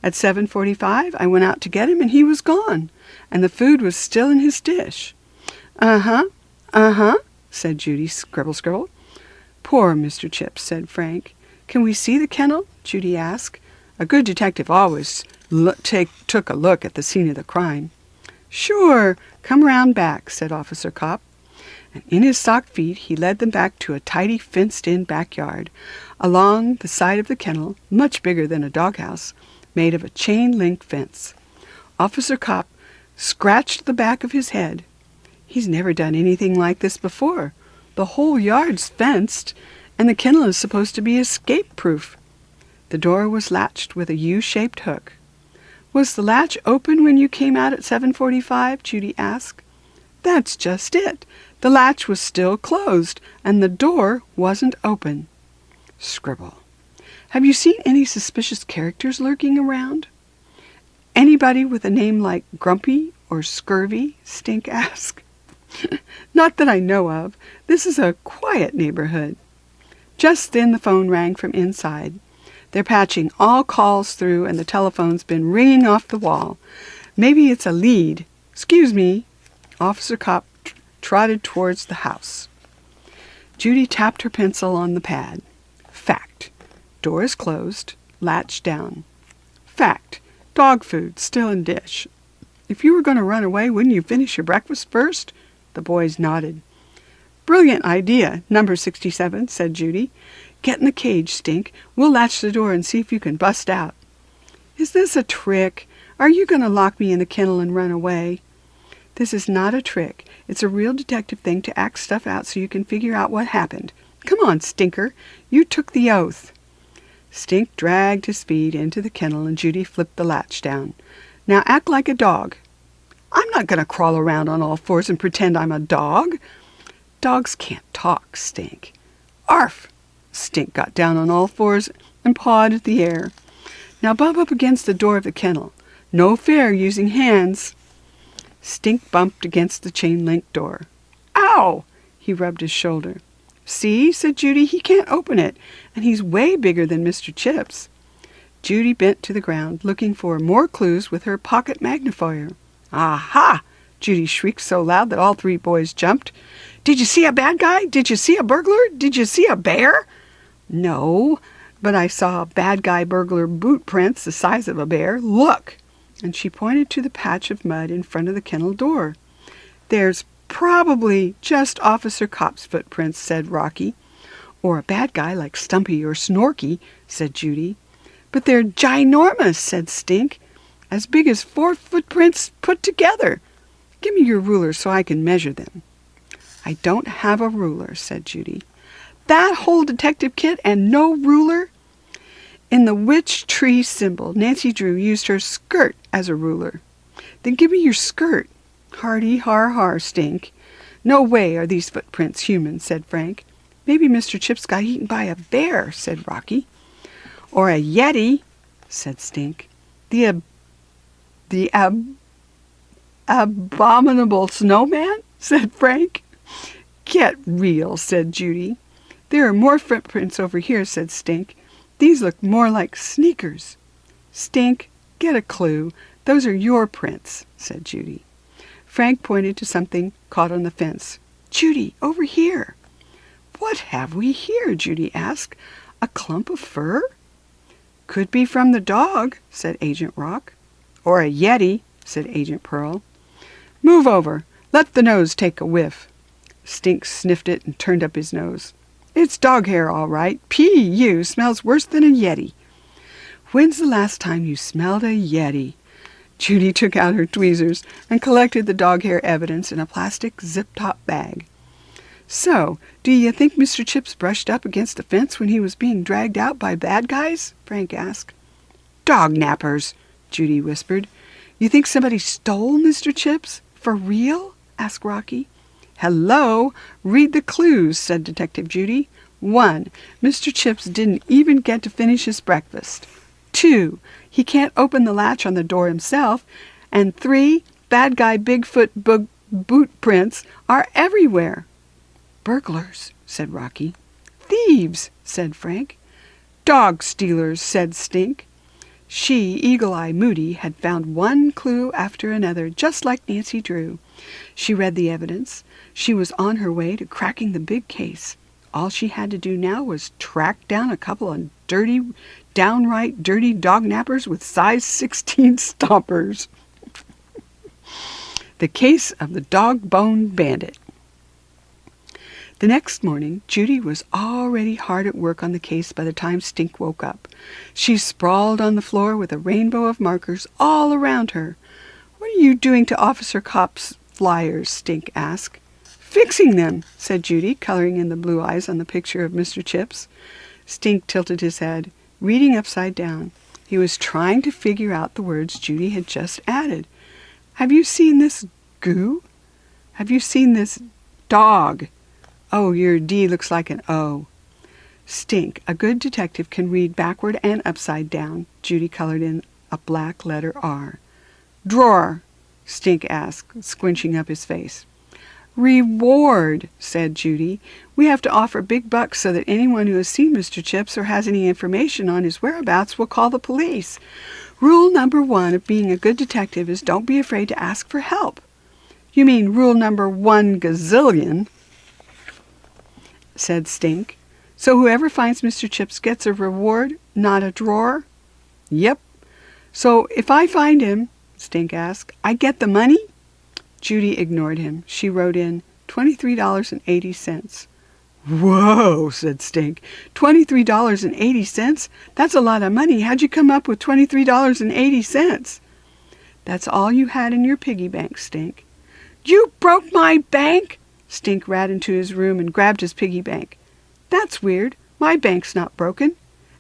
At 7:45, I went out to get him and he was gone, and the food was still in his dish. Uh-huh, said Judy, scribble, scribble. Poor Mr. Chips, said Frank. Can we see the kennel? Judy asked. A good detective always took a look at the scene of the crime. Sure, come round back, said Officer Kopp. And in his sock feet he led them back to a tidy fenced-in backyard, along the side of the kennel, much bigger than a doghouse, made of a chain-link fence. Officer Kopp scratched the back of his head. He's never done anything like this before. The whole yard's fenced, and the kennel is supposed to be escape-proof. The door was latched with a U-shaped hook. Was the latch open when you came out at 7:45? Judy asked. That's just it. The latch was still closed, and the door wasn't open. Scribble. Have you seen any suspicious characters lurking around? Anybody with a name like Grumpy or Scurvy? Stink asked. Not that I know of. This is a quiet neighborhood. Just then the phone rang from inside. They're patching all calls through, and the telephone's been ringing off the wall. Maybe it's a lead. Excuse me. Officer Kopp trotted towards the house. Judy tapped her pencil on the pad. Fact. Door is closed. Latch down. Fact. Dog food still in dish. If you were going to run away, wouldn't you finish your breakfast first? The boys nodded. Brilliant idea, number 67, said Judy. Get in the cage, Stink. We'll latch the door and see if you can bust out. Is this a trick? Are you going to lock me in the kennel and run away? This is not a trick. It's a real detective thing to act stuff out so you can figure out what happened. Come on, Stinker. You took the oath. Stink dragged his feet into the kennel and Judy flipped the latch down. Now act like a dog. I'm not going to crawl around on all fours and pretend I'm a dog. Dogs can't talk, Stink. Arf! Stink got down on all fours and pawed at the air. Now bump up against the door of the kennel. No fair using hands. Stink bumped against the chain-link door. Ow! He rubbed his shoulder. See, said Judy, he can't open it, and he's way bigger than Mr. Chips. Judy bent to the ground, looking for more clues with her pocket magnifier. Aha! Judy shrieked so loud that all three boys jumped. Did you see a bad guy? Did you see a burglar? Did you see a bear? No, but I saw bad guy burglar boot prints the size of a bear. Look! And she pointed to the patch of mud in front of the kennel door. There's probably just Officer Cop's footprints, said Rocky. Or a bad guy like Stumpy or Snorky, said Judy. But they're ginormous, said Stink. As big as 4 footprints put together. Give me your ruler so I can measure them. I don't have a ruler, said Judy. That whole detective kit and no ruler? In the witch tree symbol, Nancy Drew used her skirt as a ruler. Then give me your skirt. Hardy har har, Stink. No way are these footprints human, said Frank. Maybe Mr. Chips got eaten by a bear, said Rocky. Or a yeti, said Stink. The abominable snowman, said Frank. Get real, said Judy. There are more footprints over here, said Stink. These look more like sneakers. Stink, get a clue. Those are your prints, said Judy. Frank pointed to something caught on the fence. Judy, over here. What have we here? Judy asked. A clump of fur? Could be from the dog, said Agent Rock. Or a yeti, said Agent Pearl. Move over. Let the nose take a whiff. Stink sniffed it and turned up his nose. It's dog hair, all right. P.U. smells worse than a yeti. When's the last time you smelled a yeti? Judy took out her tweezers and collected the dog hair evidence in a plastic zip-top bag. So, do you think Mr. Chips brushed up against the fence when he was being dragged out by bad guys? Frank asked. Dog nappers, Judy whispered. You think somebody stole Mr. Chips? For real? Asked Rocky. Hello, read the clues, said Detective Judy. 1. Mr. Chips didn't even get to finish his breakfast. 2. He can't open the latch on the door himself. And 3. Bad guy Bigfoot boot prints are everywhere. Burglars, said Rocky. Thieves, said Frank. Dog stealers, said Stink. She, Eagle-Eye Moody, had found one clue after another, just like Nancy Drew. She read the evidence. She was on her way to cracking the big case. All she had to do now was track down a couple of downright dirty dog nappers with size 16 stompers. The case of the dog-bone bandit. The next morning, Judy was already hard at work on the case by the time Stink woke up. She sprawled on the floor with a rainbow of markers all around her. What are you doing to Officer Cop's flyers? Stink asked. Fixing them, said Judy, coloring in the blue eyes on the picture of Mr. Chips. Stink tilted his head, reading upside down. He was trying to figure out the words Judy had just added. Have you seen this goo? Have you seen this dog? Oh, your D looks like an O. Stink, a good detective can read backward and upside down. Judy colored in a black letter R. Drawer, Stink asked, squinching up his face. Reward, said Judy. We have to offer big bucks so that anyone who has seen Mr. Chips or has any information on his whereabouts will call the police. Rule number 1 of being a good detective is don't be afraid to ask for help. You mean rule number 1 gazillion, said Stink. So whoever finds Mr. Chips gets a reward, not a drawer? Yep. So if I find him, Stink asked, I get the money? Judy ignored him. She wrote in $23.80. Whoa, said Stink. $23.80? That's a lot of money. How'd you come up with $23.80? That's all you had in your piggy bank, Stink. You broke my bank? Stink ran into his room and grabbed his piggy bank. That's weird. My bank's not broken.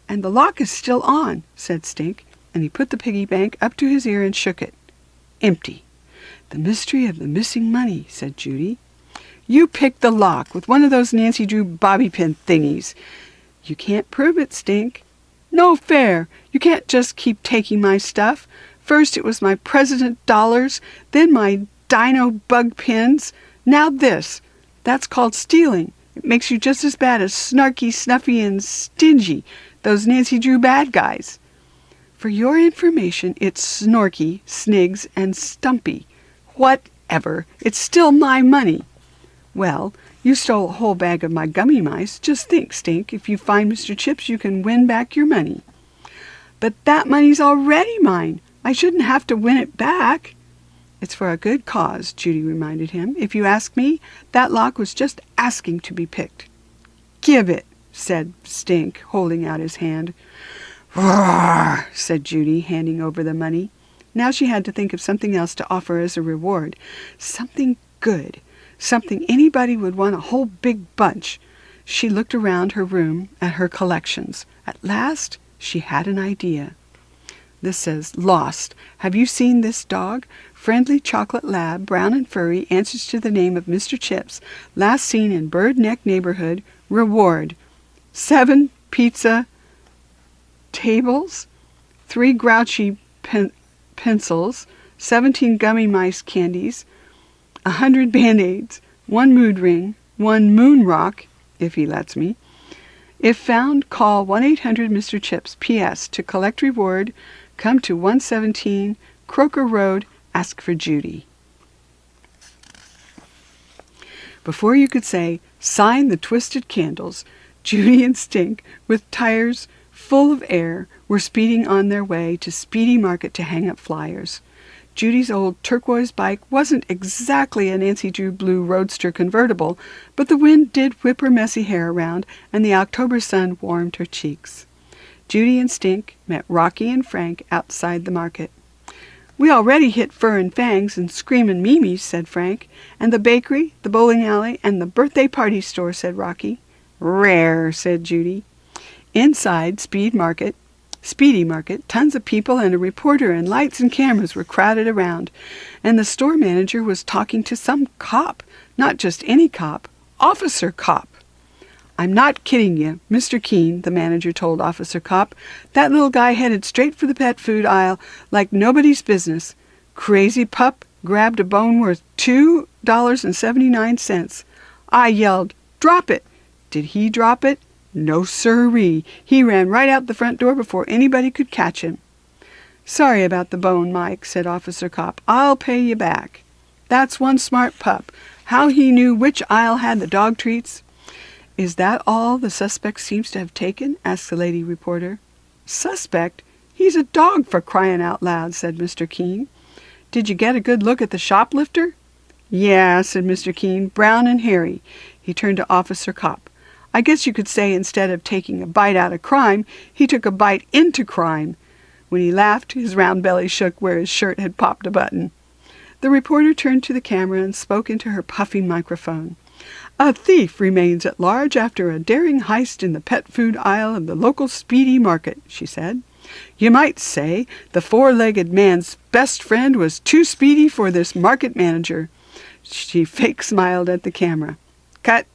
And the lock is still on, said Stink, and he put the piggy bank up to his ear and shook it. Empty. The mystery of the missing money, said Judy. You picked the lock with one of those Nancy Drew bobby pin thingies. You can't prove it, Stink. No fair. You can't just keep taking my stuff. First it was my president dollars, then my dino bug pins. Now this. That's called stealing. It makes you just as bad as Snarky, Snuffy, and Stingy, those Nancy Drew bad guys. For your information, it's Snorky, Snigs, and Stumpy. Whatever. It's still my money. Well, you stole a whole bag of my gummy mice. Just think, Stink, if you find Mr. Chips, you can win back your money. But that money's already mine. I shouldn't have to win it back. It's for a good cause, Judy reminded him. If you ask me, that lock was just asking to be picked. Give it, said Stink, holding out his hand. Roar, said Judy, handing over the money. Now she had to think of something else to offer as a reward. Something good. Something anybody would want a whole big bunch. She looked around her room at her collections. At last, she had an idea. This says, Lost. Have you seen this dog? Friendly chocolate lab, brown and furry, answers to the name of Mr. Chips. Last seen in Bird Neck neighborhood. Reward. 7 pizza tables, 3 grouchy pencils, 17 gummy mice candies, 100 Band-Aids, 1 mood ring, 1 moon rock, if he lets me. If found, call 1-800-Mr. Chips. P.S. To collect reward, come to 117 Croker Road, ask for Judy. Before you could say, sign the twisted candles, Judy and Stink, with tires full of air, were speeding on their way to Speedy Market to hang up flyers. Judy's old turquoise bike wasn't exactly a Nancy Drew blue roadster convertible, but the wind did whip her messy hair around, and the October sun warmed her cheeks. Judy and Stink met Rocky and Frank outside the market. We already hit Fur and Fangs and Screamin' Mimi's, said Frank, and the bakery, the bowling alley, and the birthday party store, said Rocky. Rare, said Judy. Inside Speedy Market, tons of people and a reporter and lights and cameras were crowded around, and the store manager was talking to some cop, not just any cop, Officer Cop. I'm not kidding you, Mr. Keene, the manager told Officer Cop. That little guy headed straight for the pet food aisle like nobody's business. Crazy pup grabbed a bone worth $2.79. I yelled, drop it. Did he drop it? No sirree. He ran right out the front door before anybody could catch him. Sorry about the bone, Mike, said Officer Cop. I'll pay you back. That's one smart pup. How he knew which aisle had the dog treats. Is that all the suspect seems to have taken? Asked the lady reporter. Suspect? He's a dog, for crying out loud, said Mr. Keene. Did you get a good look at the shoplifter? Yeah, said Mr. Keene, brown and hairy. He turned to Officer Cop. I guess you could say instead of taking a bite out of crime, he took a bite into crime. When he laughed, his round belly shook where his shirt had popped a button. The reporter turned to the camera and spoke into her puffing microphone. A thief remains at large after a daring heist in the pet food aisle of the local Speedy Market, she said. You might say the four-legged man's best friend was too speedy for this market manager. She fake smiled at the camera. Cut.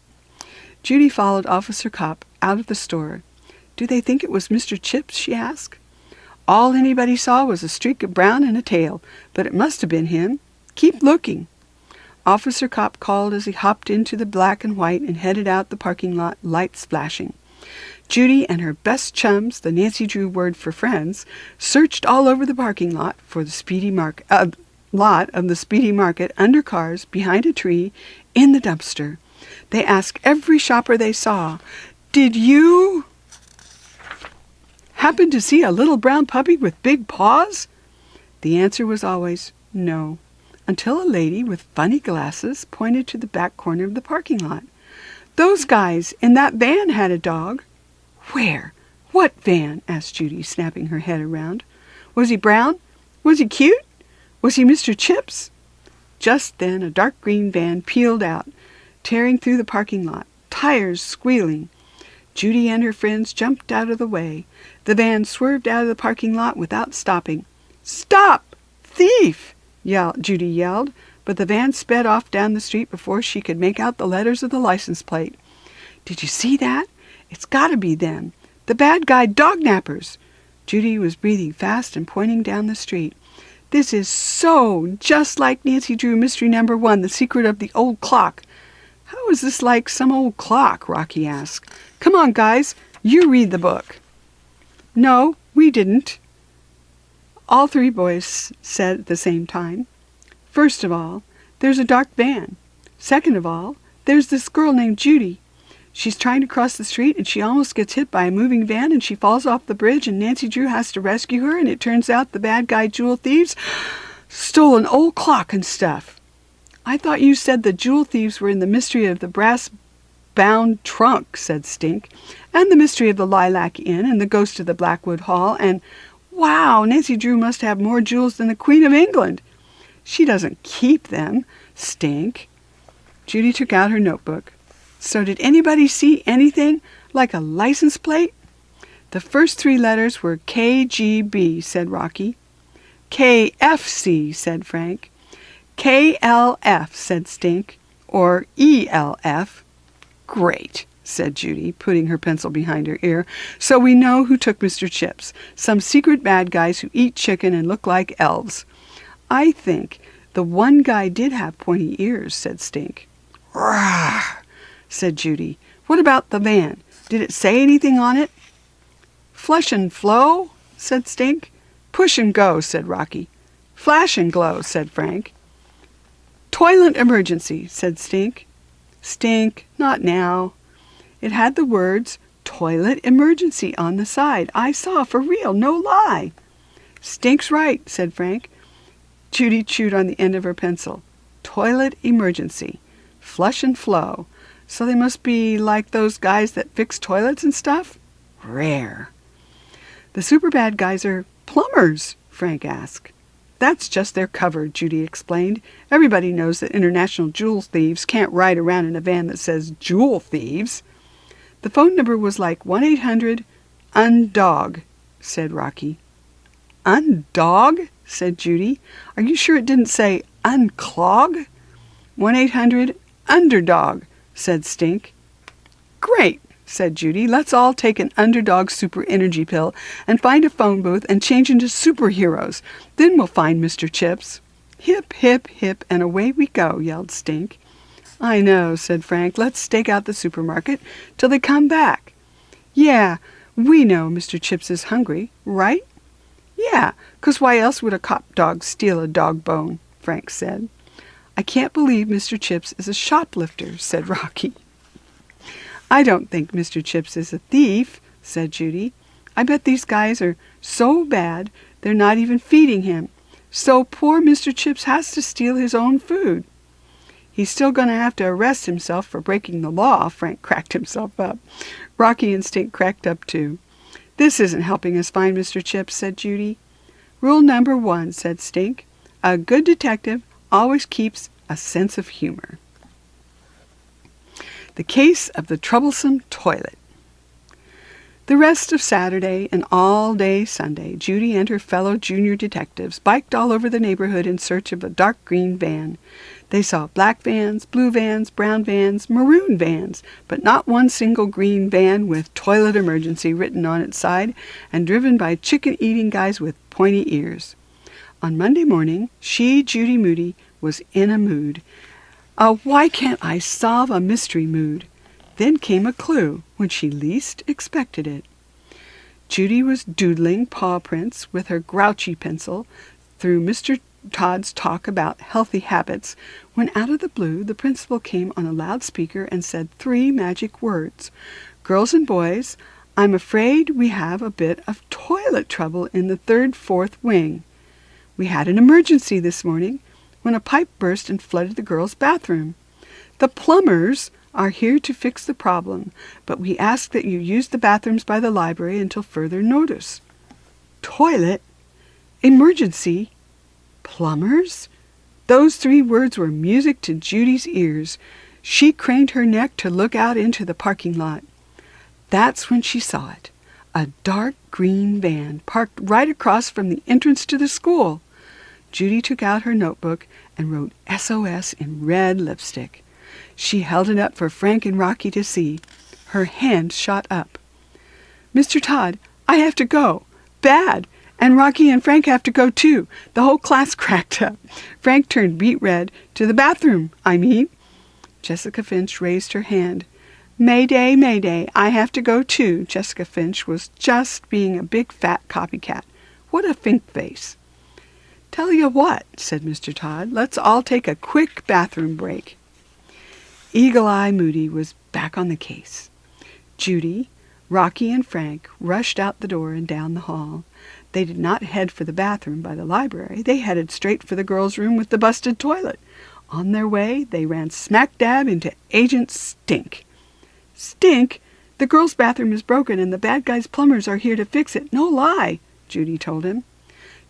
Judy followed Officer Cop out of the store. Do they think it was Mr. Chips? She asked. All anybody saw was a streak of brown and a tail, but it must have been him. Keep looking. Officer Cop called as he hopped into the black and white and headed out the parking lot, lights flashing. Judy and her best chums, the Nancy Drew word for friends, searched all over the parking lot for the Speedy Market, lot of the Speedy Market, under cars, behind a tree, in the dumpster. They asked every shopper they saw, Did you happen to see a little brown puppy with big paws? The answer was always no, until a lady with funny glasses pointed to the back corner of the parking lot. Those guys in that van had a dog. Where? What van? Asked Judy, snapping her head around. Was he brown? Was he cute? Was he Mr. Chips? Just then a dark green van peeled out, tearing through the parking lot, tires squealing. Judy and her friends jumped out of the way. The van swerved out of the parking lot without stopping. Stop! Thief! Judy yelled, but the van sped off down the street before she could make out the letters of the license plate. Did you see that? It's got to be them. The bad guy dog-nappers. Judy was breathing fast and pointing down the street. This is so just like Nancy Drew Mystery No. 1, The Secret of the Old Clock. "How is this like some old clock?" Rocky asked. "Come on, guys, you read the book." "No, we didn't," all three boys said at the same time. "First of all, there's a dark van. Second of all, there's this girl named Judy. She's trying to cross the street and she almost gets hit by a moving van and she falls off the bridge and Nancy Drew has to rescue her and it turns out the bad guy jewel thieves stole an old clock and stuff." "I thought you said the jewel thieves were in the mystery of the brass-bound trunk," said Stink, "and the mystery of the Lilac Inn and the ghost of the Blackwood Hall and, wow, Nancy Drew must have more jewels than the Queen of England." "She doesn't keep them, Stink." Judy took out her notebook. "So did anybody see anything like a license plate?" "The first three letters were KGB, said Rocky. "KFC, said Frank. "KLF, said Stink. Or ELF. "Great," said Judy, putting her pencil behind her ear. "So we know who took Mr. Chips. Some secret bad guys who eat chicken and look like elves." "I think the one guy did have pointy ears," said Stink. "Rah!" said Judy. "What about the van? Did it say anything on it?" "Flush and flow," said Stink. "Push and go," said Rocky. "Flash and glow," said Frank. "Toilet emergency," said Stink. "Stink, not now." It had the words "toilet emergency" on the side. "I saw, for real, no lie." "Stink's right," said Frank. Judy chewed on the end of her pencil. "Toilet emergency. Flush and flow. So they must be like those guys that fix toilets and stuff? Rare." "The super bad guys are plumbers?" Frank asked. "That's just their cover," Judy explained. "Everybody knows that international jewel thieves can't ride around in a van that says jewel thieves." "The phone number was like 1-800-UNDOG, said Rocky. "Undog?" said Judy. "Are you sure it didn't say unclog?" 1-800-UNDERDOG, said Stink. "Great," said Judy. "Let's all take an underdog super energy pill and find a phone booth and change into superheroes. Then we'll find Mr. Chips." "Hip, hip, hip, and away we go," yelled Stink. "I know," said Frank. "Let's stake out the supermarket till they come back." "Yeah, we know Mr. Chips is hungry, right?" "Yeah, 'cause why else would a cop dog steal a dog bone?" Frank said. "I can't believe Mr. Chips is a shoplifter," said Rocky. "I don't think Mr. Chips is a thief," said Judy. "I bet these guys are so bad they're not even feeding him. So poor Mr. Chips has to steal his own food." "He's still going to have to arrest himself for breaking the law," Frank cracked himself up. Rocky and Stink cracked up too. "This isn't helping us find Mr. Chips," said Judy. "Rule number 1, said Stink. "A good detective always keeps a sense of humor." The case of the troublesome toilet. The rest of Saturday and all day Sunday, Judy and her fellow junior detectives biked all over the neighborhood in search of a dark green van. They saw black vans, blue vans, brown vans, maroon vans, but not one single green van with "toilet emergency" written on its side and driven by chicken-eating guys with pointy ears. On Monday morning, Judy Moody, was in a mood. A "why can't I solve a mystery" mood. Then came a clue when she least expected it. Judy was doodling paw prints with her grouchy pencil through Mr. Todd's talk about healthy habits when out of the blue the principal came on a loudspeaker and said 3 magic words. "Girls and boys, I'm afraid we have a bit of toilet trouble in the 3rd, 4th wing. We had an emergency this morning when a pipe burst and flooded the girls' bathroom. The plumbers are here to fix the problem, but we ask that you use the bathrooms by the library until further notice." Toilet? Emergency? Plumbers? Those 3 words were music to Judy's ears. She craned her neck to look out into the parking lot. That's when she saw it. A dark green van parked right across from the entrance to the school. Judy took out her notebook and wrote SOS in red lipstick. She held it up for Frank and Rocky to see. Her hand shot up. "Mr. Todd, I have to go. Bad. And Rocky and Frank have to go too." The whole class cracked up. Frank turned beet red. "To the bathroom, I mean." Jessica Finch raised her hand. Mayday, Mayday, I have to go too. Jessica Finch was just being a big fat copycat. What a fink face. Tell you what, said Mr. Todd, let's all take a quick bathroom break. Eagle-Eye Moody was back on the case. Judy, Rocky, and Frank rushed out the door and down the hall. They did not head for the bathroom by the library. They headed straight for the girls' room with the busted toilet. On their way, they ran smack dab into Agent Stink. Stink? The girls' bathroom is broken and the bad guys' plumbers are here to fix it. No lie, Judy told him.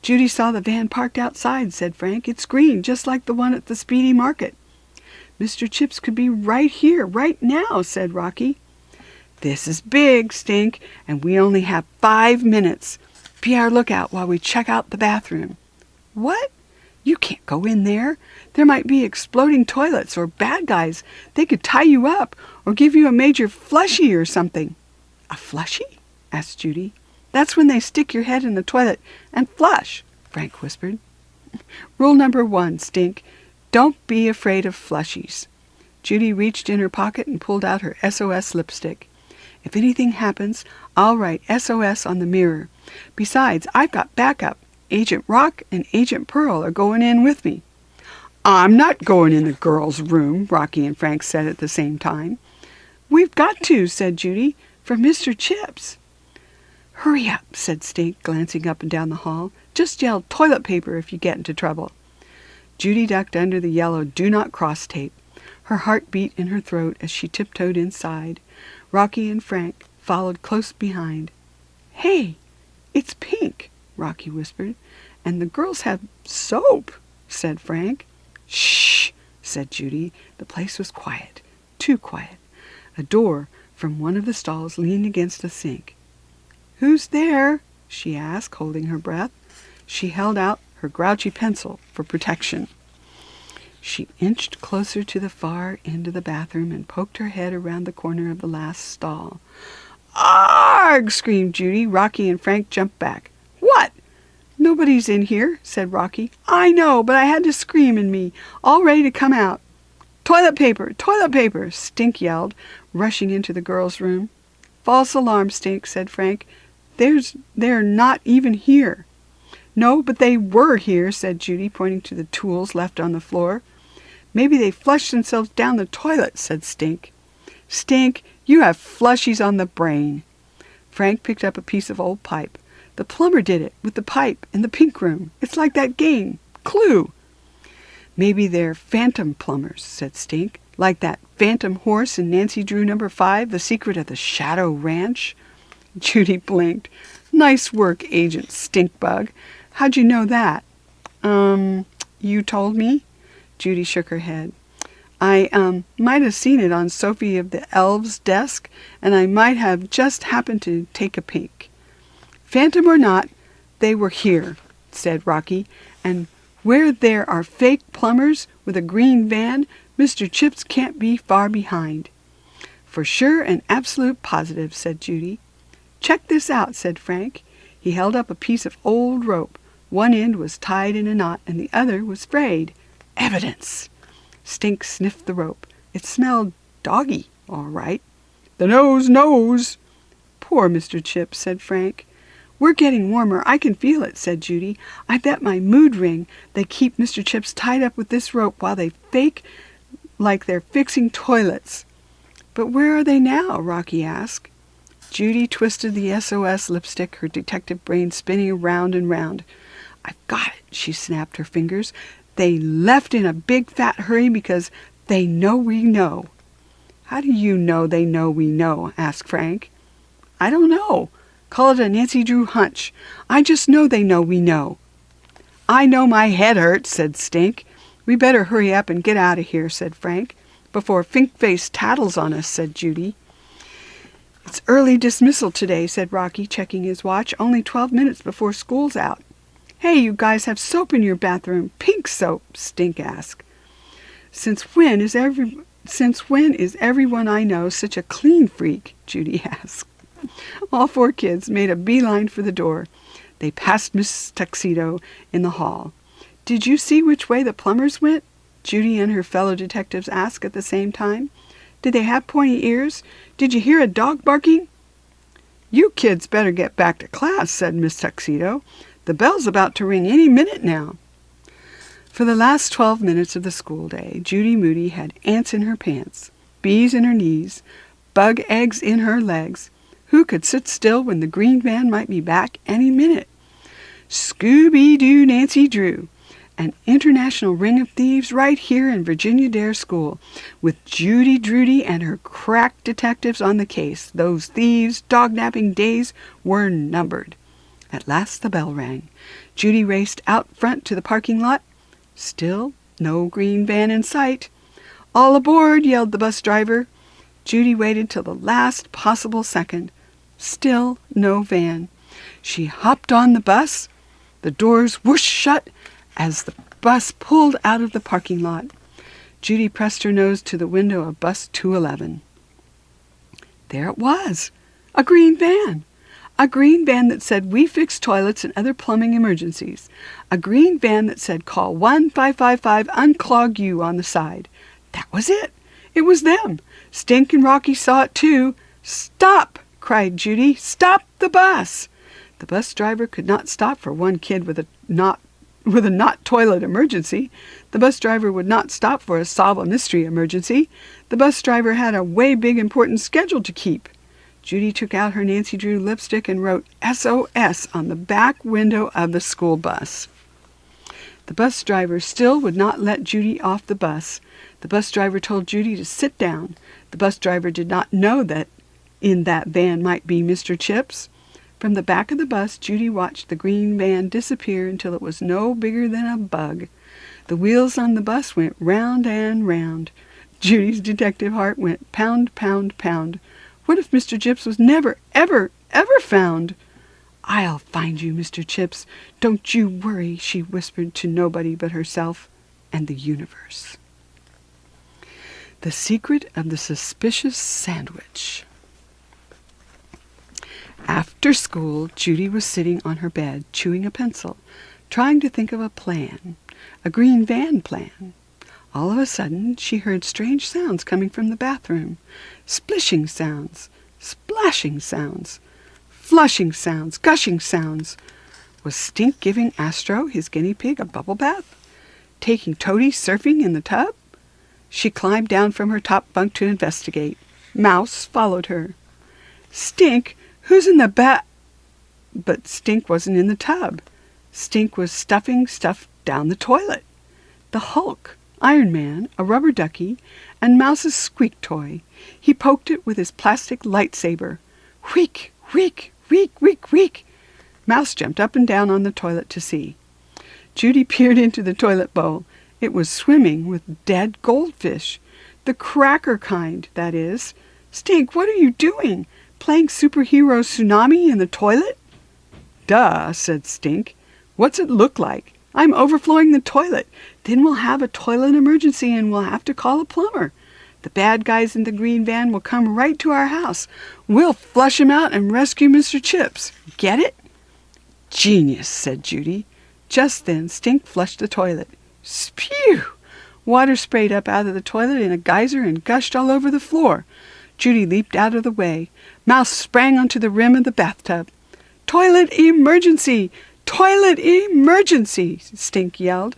Judy saw the van parked outside, said Frank. It's green, just like the one at the Speedy Market. Mr. Chips could be right here, right now, said Rocky. This is big, Stink, and we only have 5 minutes. Be our lookout while we check out the bathroom. What? You can't go in there. There might be exploding toilets or bad guys. They could tie you up or give you a major flushy or something. A flushy? Asked Judy. That's when they stick your head in the toilet and flush, Frank whispered. Rule number 1, Stink. Don't be afraid of flushies. Judy reached in her pocket and pulled out her SOS lipstick. If anything happens, I'll write SOS on the mirror. Besides, I've got backup. Agent Rock and Agent Pearl are going in with me. I'm not going in the girls' room, Rocky and Frank said at the same time. We've got to, said Judy, for Mr. Chips. Hurry up, said Stink, glancing up and down the hall. Just yell toilet paper if you get into trouble. Judy ducked under the yellow do not cross tape. Her heart beat in her throat as she tiptoed inside. Rocky and Frank followed close behind. Hey, it's pink, Rocky whispered. And the girls have soap, said Frank. Shh, said Judy. The place was quiet, too quiet. A door from one of the stalls leaned against the sink. Who's there? She asked, holding her breath. She held out her grouchy pencil for protection. She inched closer to the far end of the bathroom and poked her head around the corner of the last stall. Arg! Screamed Judy. Rocky and Frank jumped back. What? Nobody's in here, said Rocky. I know, but I had to scream in me, all ready to come out. Toilet paper! Toilet paper! Stink yelled, rushing into the girls' room. False alarm, Stink, said Frank. They're not even here. No, but they were here, said Judy, pointing to the tools left on the floor. Maybe they flushed themselves down the toilet, said Stink. Stink, you have flushies on the brain. Frank picked up a piece of old pipe. The plumber did it, with the pipe in the pink room. It's like that game, Clue. Maybe they're phantom plumbers, said Stink, like that phantom horse in Nancy Drew No. 5, The Secret of the Shadow Ranch. Judy blinked. Nice work, Agent Stinkbug. How'd you know that? You told me? Judy shook her head. I might have seen it on Sophie of the Elves' desk, and I might have just happened to take a peek. Phantom or not, they were here, said Rocky, and where there are fake plumbers with a green van, Mr. Chips can't be far behind. For sure and absolute positive, said Judy. Check this out, said Frank. He held up a piece of old rope. One end was tied in a knot, and the other was frayed. Evidence! Stink sniffed the rope. It smelled doggy, all right. The nose knows. Poor Mr. Chips, said Frank. We're getting warmer. I can feel it, said Judy. I bet my mood ring they keep Mr. Chips tied up with this rope while they fake like they're fixing toilets. But where are they now? Rocky asked. Judy twisted the SOS lipstick, her detective brain spinning around and round. I've got it, she snapped her fingers. They left in a big fat hurry because they know we know. How do you know they know we know? Asked Frank. I don't know. Call it a Nancy Drew hunch. I just know they know we know. I know my head hurts, said Stink. We better hurry up and get out of here, said Frank. Before Fink-Face tattles on us, said Judy. It's early dismissal today, said Rocky, checking his watch. Only 12 minutes before school's out. Hey, you guys have soap in your bathroom. Pink soap, Stink asked. Since when is everyone I know such a clean freak? Judy asked. All 4 kids made a beeline for the door. They passed Miss Tuxedo in the hall. Did you see which way the plumbers went? Judy and her fellow detectives asked at the same time. Did they have pointy ears? Did you hear a dog barking? You kids better get back to class, said Miss Tuxedo. The bell's about to ring any minute now. For the last 12 minutes of the school day, Judy Moody had ants in her pants, bees in her knees, bug eggs in her legs. Who could sit still when the green van might be back any minute? Scooby-Doo Nancy Drew, an international ring of thieves right here in Virginia Dare School, with Judy Drudy and her crack detectives on the case. Those thieves' dog-napping days were numbered. At last the bell rang. Judy raced out front to the parking lot. Still no green van in sight. All aboard, yelled the bus driver. Judy waited till the last possible second. Still no van. She hopped on the bus. The doors whooshed shut as the bus pulled out of the parking lot. Judy pressed her nose to the window of bus 211. There it was, a green van. A green van that said, "We fix toilets and other plumbing emergencies." A green van that said, "Call 1-555 unclog you" on the side. That was it. It was them. Stink and Rocky saw it too. "Stop!" cried Judy. "Stop the bus!" The bus driver could not stop for one kid with a not toilet emergency. The bus driver would not stop for a solve a mystery emergency. The bus driver had a way big important schedule to keep. Judy took out her Nancy Drew lipstick and wrote SOS on the back window of the school bus. The bus driver still would not let Judy off the bus. The bus driver told Judy to sit down. The bus driver did not know that in that van might be Mr. Chips. From the back of the bus, Judy watched the green van disappear until it was no bigger than a bug. The wheels on the bus went round and round. Judy's detective heart went pound, pound, pound. What if Mr. Chips was never, ever, ever found? "I'll find you, Mr. Chips. Don't you worry," she whispered to nobody but herself and the universe. The Secret of the Suspicious Sandwich. After school, Judy was sitting on her bed, chewing a pencil, trying to think of a plan, a green van plan. All of a sudden, she heard strange sounds coming from the bathroom. Splishing sounds, splashing sounds, flushing sounds, gushing sounds. Was Stink giving Astro, his guinea pig, a bubble bath? Taking Toady surfing in the tub? She climbed down from her top bunk to investigate. Mouse followed her. "Stink, who's in the But Stink wasn't in the tub. Stink was stuffing stuff down the toilet. The Hulk, Iron Man, a rubber ducky, and Mouse's squeak toy. He poked it with his plastic lightsaber. Wheek, wheek, wheek, wheek, wheek. Mouse jumped up and down on the toilet to see. Judy peered into the toilet bowl. It was swimming with dead goldfish. The cracker kind, that is. "Stink, what are you doing? Playing superhero tsunami in the toilet?" "Duh," said Stink. "What's it look like? I'm overflowing the toilet. Then we'll have a toilet emergency and we'll have to call a plumber. The bad guys in the green van will come right to our house. We'll flush 'em out and rescue Mr. Chips. Get it?" "Genius," said Judy. Just then Stink flushed the toilet. Spew! Water sprayed up out of the toilet in a geyser and gushed all over the floor. Judy leaped out of the way. Mouse sprang onto the rim of the bathtub. "Toilet emergency! Toilet emergency!" Stink yelled.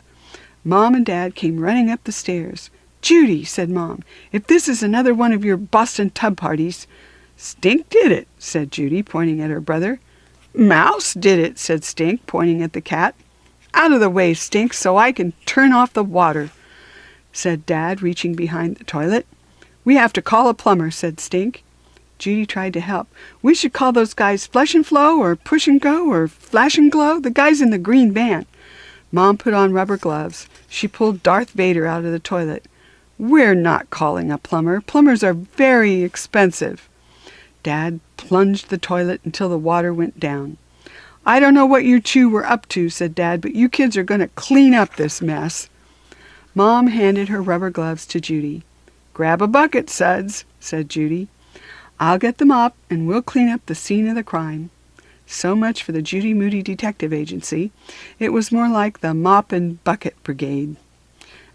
Mom and Dad came running up the stairs. "Judy," said Mom, "if this is another one of your Boston tub parties—" "Stink did it," said Judy, pointing at her brother. "Mouse did it," said Stink, pointing at the cat. "Out of the way, Stink, so I can turn off the water," said Dad, reaching behind the toilet. "We have to call a plumber," said Stink. Judy tried to help. "We should call those guys Flush and Flow or Push and Go or Flash and Glow, the guys in the green van." Mom put on rubber gloves. She pulled Darth Vader out of the toilet. "We're not calling a plumber. Plumbers are very expensive." Dad plunged the toilet until the water went down. "I don't know what you two were up to," said Dad, "but you kids are going to clean up this mess." Mom handed her rubber gloves to Judy. "Grab a bucket, Suds," said Judy. "I'll get the mop and we'll clean up the scene of the crime." So much for the Judy Moody Detective Agency. It was more like the Mop and Bucket Brigade.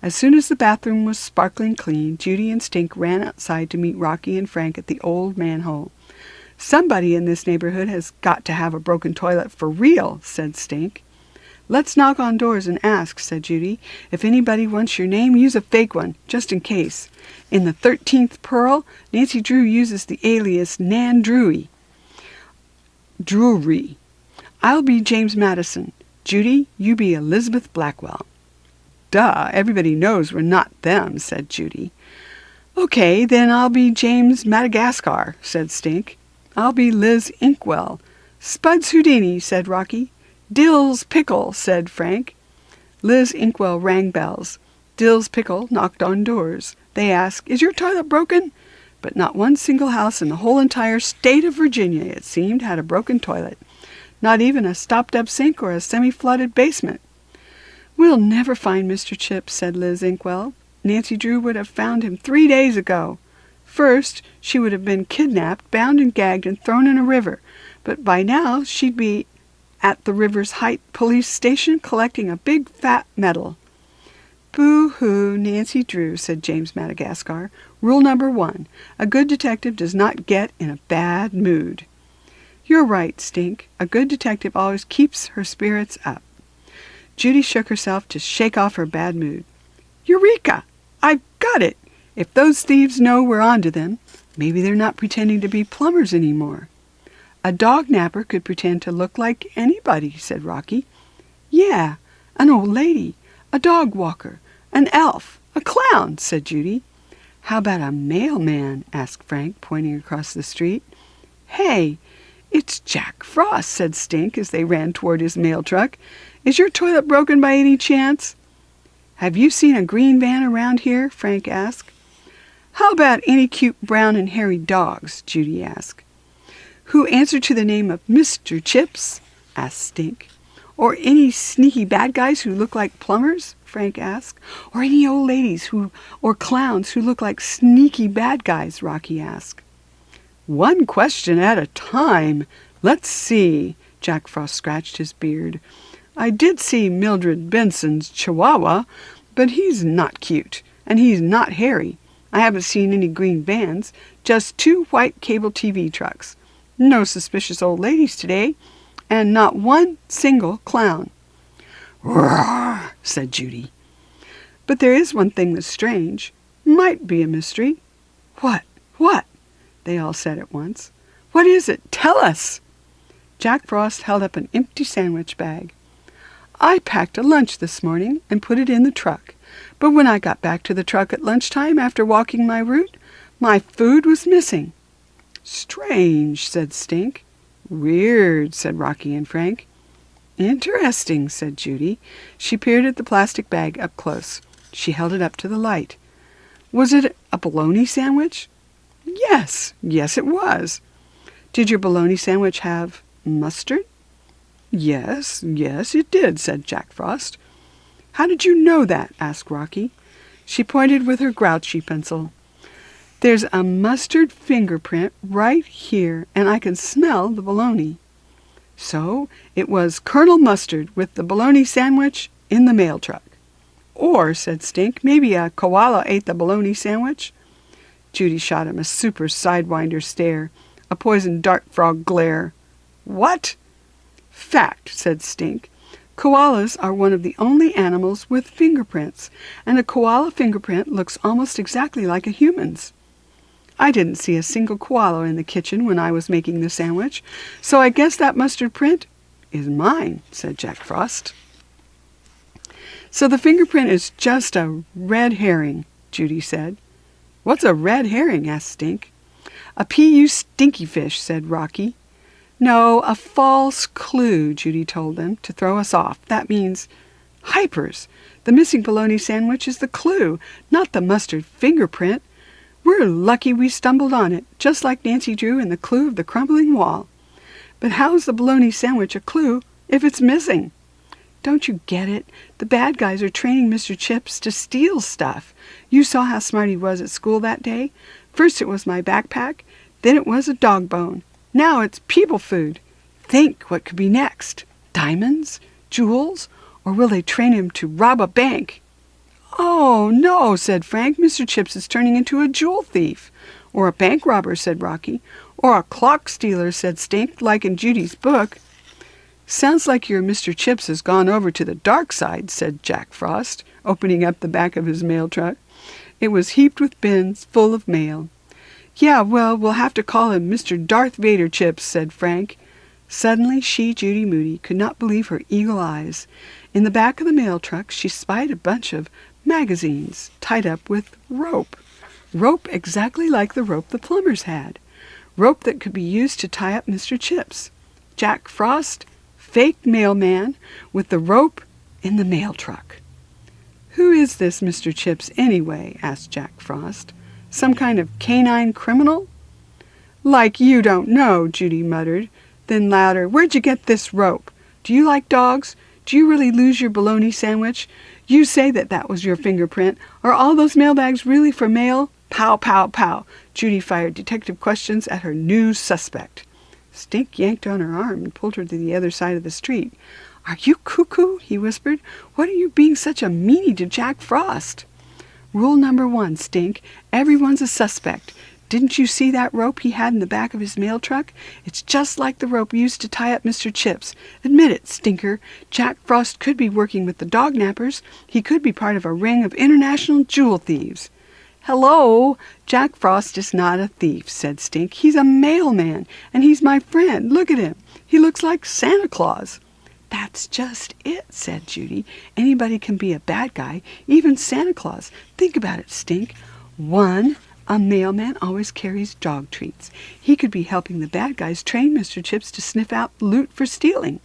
As soon as the bathroom was sparkling clean, Judy and Stink ran outside to meet Rocky and Frank at the old manhole. "Somebody in this neighborhood has got to have a broken toilet for real," said Stink. "Let's knock on doors and ask," said Judy. "If anybody wants your name, use a fake one, just in case. In the 13th Pearl, Nancy Drew uses the alias Nan Drewy. Drury. I'll be James Madison. Judy, you be Elizabeth Blackwell." "Duh, everybody knows we're not them," said Judy. "Okay, then I'll be James Madagascar," said Stink. "I'll be Liz Inkwell." "Spuds Houdini," said Rocky. "Dill's Pickle," said Frank. Liz Inkwell rang bells. Dill's Pickle knocked on doors. They asked, "Is your toilet broken?" But not one single house in the whole entire state of Virginia, it seemed, had a broken toilet. Not even a stopped-up sink or a semi-flooded basement. "We'll never find Mr. Chips," said Liz Inkwell. "Nancy Drew would have found him 3 days ago. First, she would have been kidnapped, bound and gagged, and thrown in a river. But by now, she'd be at the River's Height police station collecting a big fat medal." "Boo-hoo, Nancy Drew," said James Madagascar. "Rule number 1, a good detective does not get in a bad mood." "You're right, Stink. A good detective always keeps her spirits up." Judy shook herself to shake off her bad mood. "Eureka! I've got it! If those thieves know we're onto them, maybe they're not pretending to be plumbers anymore." "A dog napper could pretend to look like anybody," said Rocky. "Yeah, an old lady, a dog walker, an elf, a clown," said Judy. "How about a mailman?" asked Frank, pointing across the street. "Hey, it's Jack Frost," said Stink as they ran toward his mail truck. "Is your toilet broken by any chance?" "Have you seen a green van around here?" Frank asked. "How about any cute brown and hairy dogs?" Judy asked. "Who answer to the name of Mr. Chips?" asked Stink. "Or any sneaky bad guys who look like plumbers?" Frank asked. "Or any old ladies or clowns who look like sneaky bad guys?" Rocky asked. "One question at a time. Let's see." Jack Frost scratched his beard. "I did see Mildred Benson's Chihuahua, but he's not cute, and he's not hairy. I haven't seen any green vans, just 2 white cable TV trucks. No suspicious old ladies today, and not one single clown." "Roar," said Judy. "But there is one thing that's strange. Might be a mystery." "What? What?" they all said at once. "What is it? Tell us." Jack Frost held up an empty sandwich bag. "I packed a lunch this morning and put it in the truck. But when I got back to the truck at lunchtime after walking my route, my food was missing." "Strange," said Stink. "Weird," said Rocky and Frank. "Interesting," said Judy. She peered at the plastic bag up close. She held it up to the light. "Was it a bologna sandwich?" Yes, it was." "Did your bologna sandwich have mustard?" Yes, it did," said Jack Frost. "How did you know that?" asked Rocky. She pointed with her grouchy pencil. "There's a mustard fingerprint right here, and I can smell the bologna." So it was Colonel Mustard with the bologna sandwich in the mail truck. "Or," said Stink, "maybe a koala ate the bologna sandwich." Judy shot him a super sidewinder stare, a poison dart frog glare. "What?" "Fact," said Stink. "Koalas are one of the only animals with fingerprints, and a koala fingerprint looks almost exactly like a human's. I didn't see a single koala in the kitchen when I was making the sandwich, so I guess that mustard print is mine," said Jack Frost. "So the fingerprint is just a red herring," Judy said. "What's a red herring?" asked Stink. "A P.U. stinky fish," said Rocky. "No, a false clue," Judy told them, "to throw us off. That means hypers. The missing bologna sandwich is the clue, not the mustard fingerprint. We're lucky we stumbled on it, just like Nancy Drew and the clue of the crumbling wall. But how's the bologna sandwich a clue if it's missing? Don't you get it? The bad guys are training Mr. Chips to steal stuff. You saw how smart he was at school that day. First it was my backpack, then it was a dog bone. Now it's people food. Think what could be next. Diamonds? Jewels? Or will they train him to rob a bank?" "Oh, no," said Frank. "Mr. Chips is turning into a jewel thief." "Or a bank robber," said Rocky. "Or a clock stealer," said Stink, "like in Judy's book." "Sounds like your Mr. Chips has gone over to the dark side," said Jack Frost, opening up the back of his mail truck. It was heaped with bins full of mail. "Yeah, well, we'll have to call him Mr. Darth Vader Chips," said Frank. Suddenly Judy Moody, could not believe her eagle eyes. In the back of the mail truck she spied a bunch of magazines tied up with rope. Rope exactly like the rope the plumbers had. Rope that could be used to tie up Mr. Chips. Jack Frost, fake mailman, with the rope in the mail truck. "Who is this Mr. Chips, anyway?" asked Jack Frost. "Some kind of canine criminal?" "Like you don't know," Judy muttered. Then louder, "Where'd you get this rope? Do you like dogs? Do you really lose your bologna sandwich? You say that was your fingerprint. Are all those mailbags really for mail?" Pow, pow, pow. Judy fired detective questions at her new suspect. Stink yanked on her arm and pulled her to the other side of the street. "Are you cuckoo?" he whispered. "What are you being such a meanie to Jack Frost?" "Rule number 1, Stink. Everyone's a suspect. Didn't you see that rope he had in the back of his mail truck? It's just like the rope used to tie up Mr. Chips. Admit it, Stinker. Jack Frost could be working with the dog nappers. He could be part of a ring of international jewel thieves." "Hello, Jack Frost is not a thief," said Stink. "He's a mailman, and he's my friend. Look at him. He looks like Santa Claus." "That's just it," said Judy. "Anybody can be a bad guy, even Santa Claus. Think about it, Stink. 1, a mailman always carries dog treats. He could be helping the bad guys train Mr. Chips to sniff out loot for stealing.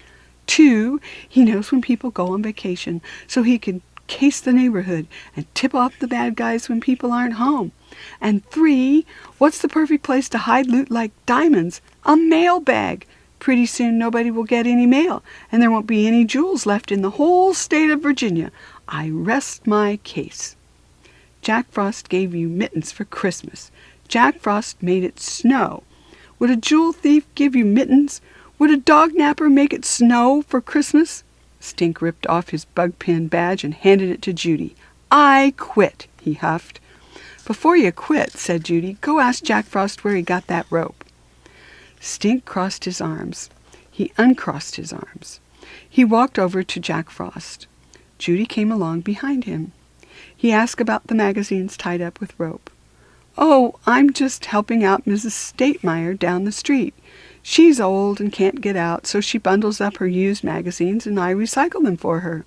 2, he knows when people go on vacation, so he can case the neighborhood and tip off the bad guys when people aren't home. And 3, what's the perfect place to hide loot like diamonds? A mail bag. Pretty soon nobody will get any mail, and there won't be any jewels left in the whole state of Virginia. I rest my case." Jack Frost gave you mittens for Christmas. Jack Frost made it snow. Would a jewel thief give you mittens? Would a dog napper make it snow for Christmas? Stink ripped off his bug pin badge and handed it to Judy. "I quit," he huffed. "Before you quit," said Judy, "go ask Jack Frost where he got that rope." Stink crossed his arms. He uncrossed his arms. He walked over to Jack Frost. Judy came along behind him. He asked about the magazines tied up with rope. "Oh, I'm just helping out Mrs. Statemeyer down the street. She's old and can't get out, so she bundles up her used magazines and I recycle them for her."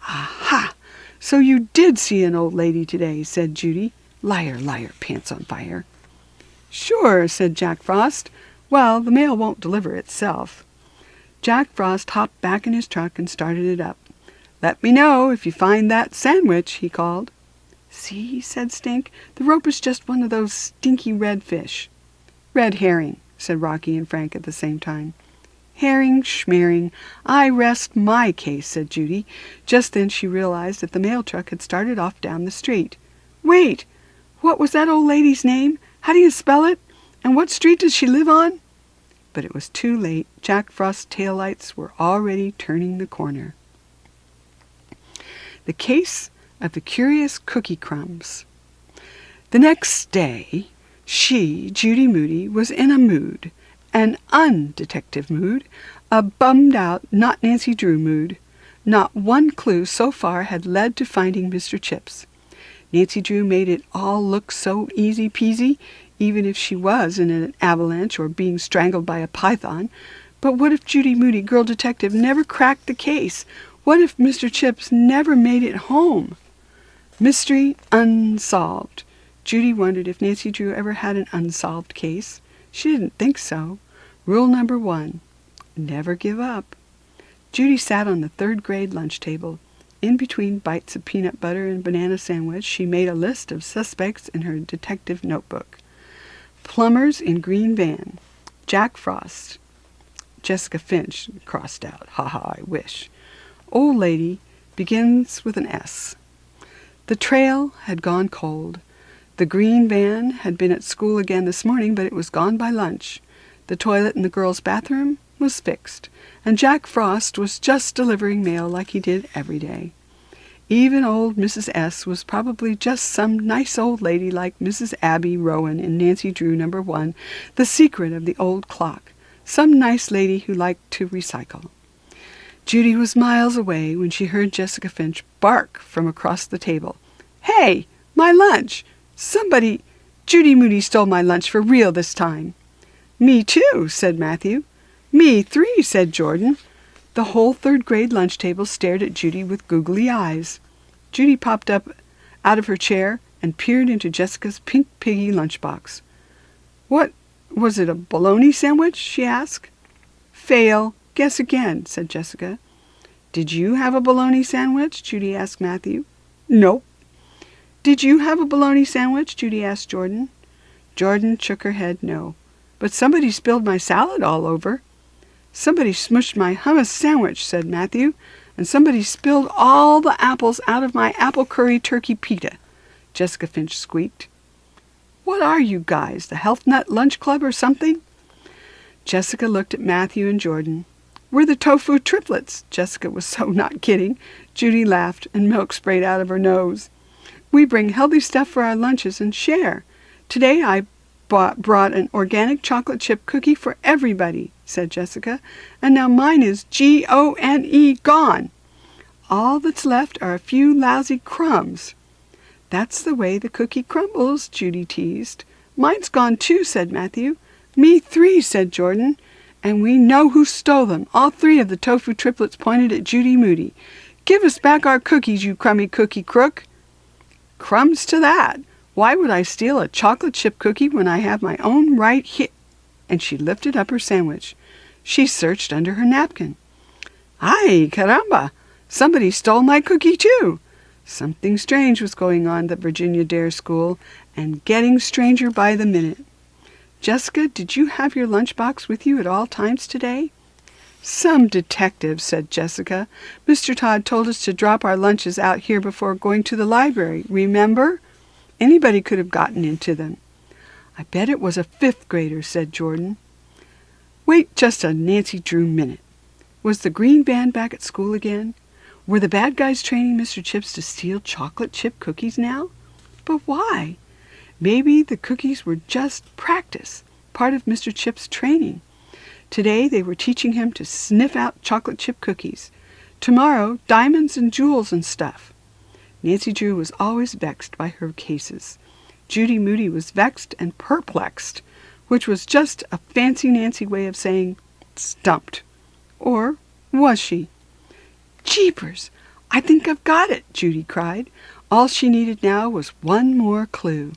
"Aha! So you did see an old lady today," said Judy. "Liar, liar, pants on fire." "Sure," said Jack Frost. "Well, the mail won't deliver itself." Jack Frost hopped back in his truck and started it up. "Let me know if you find that sandwich," he called. "See," said Stink, "the rope is just one of those stinky red fish." "Red herring," said Rocky and Frank at the same time. "Herring, schmearing. I rest my case," said Judy. Just then she realized that the mail truck had started off down the street. "Wait! What was that old lady's name? How do you spell it? And what street does she live on?" But it was too late. Jack Frost's taillights were already turning the corner. The Case of the Curious Cookie Crumbs. The next day, Judy Moody, was in a mood, an undetective mood, a bummed-out, not Nancy Drew mood. Not one clue so far had led to finding Mr. Chips. Nancy Drew made it all look so easy-peasy, even if she was in an avalanche or being strangled by a python. But what if Judy Moody, girl detective, never cracked the case? What if Mr. Chips never made it home? Mystery unsolved. Judy wondered if Nancy Drew ever had an unsolved case. She didn't think so. Rule number 1, never give up. Judy sat on the 3rd grade lunch table. In between bites of peanut butter and banana sandwich, she made a list of suspects in her detective notebook. Plumbers in green van. Jack Frost. Jessica Finch crossed out. Ha ha, I wish. Old lady begins with an S. The trail had gone cold. The green van had been at school again this morning, but it was gone by lunch. The toilet in the girls' bathroom was fixed, and Jack Frost was just delivering mail like he did every day. Even old Mrs. S. was probably just some nice old lady like Mrs. Abby Rowan in Nancy Drew No. 1, The Secret of the Old Clock. Some nice lady who liked to recycle. Judy was miles away when she heard Jessica Finch bark from across the table. "Hey, my lunch! Judy Moody stole my lunch for real this time." "Me too," said Matthew. "Me 3, said Jordan. The whole third-grade lunch table stared at Judy with googly eyes. Judy popped up out of her chair and peered into Jessica's pink piggy lunchbox. "What, was it a bologna sandwich?" she asked. "Fail. Guess again," said Jessica. "Did you have a bologna sandwich?" Judy asked Matthew. "Nope." "Did you have a bologna sandwich?" Judy asked Jordan. Jordan shook her head no. "But somebody spilled my salad all over." "Somebody smushed my hummus sandwich," said Matthew, "and somebody spilled all the apples out of my apple curry turkey pita," Jessica Finch squeaked. "What are you guys, the Health Nut Lunch Club or something?" Jessica looked at Matthew and Jordan. "We're the tofu triplets." Jessica was so not kidding. Judy laughed, and milk sprayed out of her nose. "We bring healthy stuff for our lunches and share. Today I brought an organic chocolate chip cookie for everybody," said Jessica, "and now mine is Gone, gone. All that's left are a few lousy crumbs." "That's the way the cookie crumbles," Judy teased. "Mine's gone too," said Matthew. "Me 3, said Jordan. "And we know who stole them." All 3 of the tofu triplets pointed at Judy Moody. "Give us back our cookies, you crummy cookie crook." "Crumbs to that. Why would I steal a chocolate chip cookie when I have my own right here?" And she lifted up her sandwich. She searched under her napkin. "Ay, caramba! Somebody stole my cookie too." Something strange was going on at the Virginia Dare School, and getting stranger by the minute. "Jessica, did you have your lunchbox with you at all times today?" "Some detective," said Jessica. "Mr. Todd told us to drop our lunches out here before going to the library. Remember? Anybody could have gotten into them." "I bet it was a 5th grader," said Jordan. "Wait just a Nancy Drew minute. Was the green band back at school again? Were the bad guys training Mr. Chips to steal chocolate chip cookies now? But why? Maybe the cookies were just practice, part of Mr. Chip's training. Today they were teaching him to sniff out chocolate chip cookies. Tomorrow, diamonds and jewels and stuff." Nancy Drew was always vexed by her cases. Judy Moody was vexed and perplexed, which was just a fancy Nancy way of saying stumped. Or was she? "Jeepers! I think I've got it," Judy cried. All she needed now was one more clue.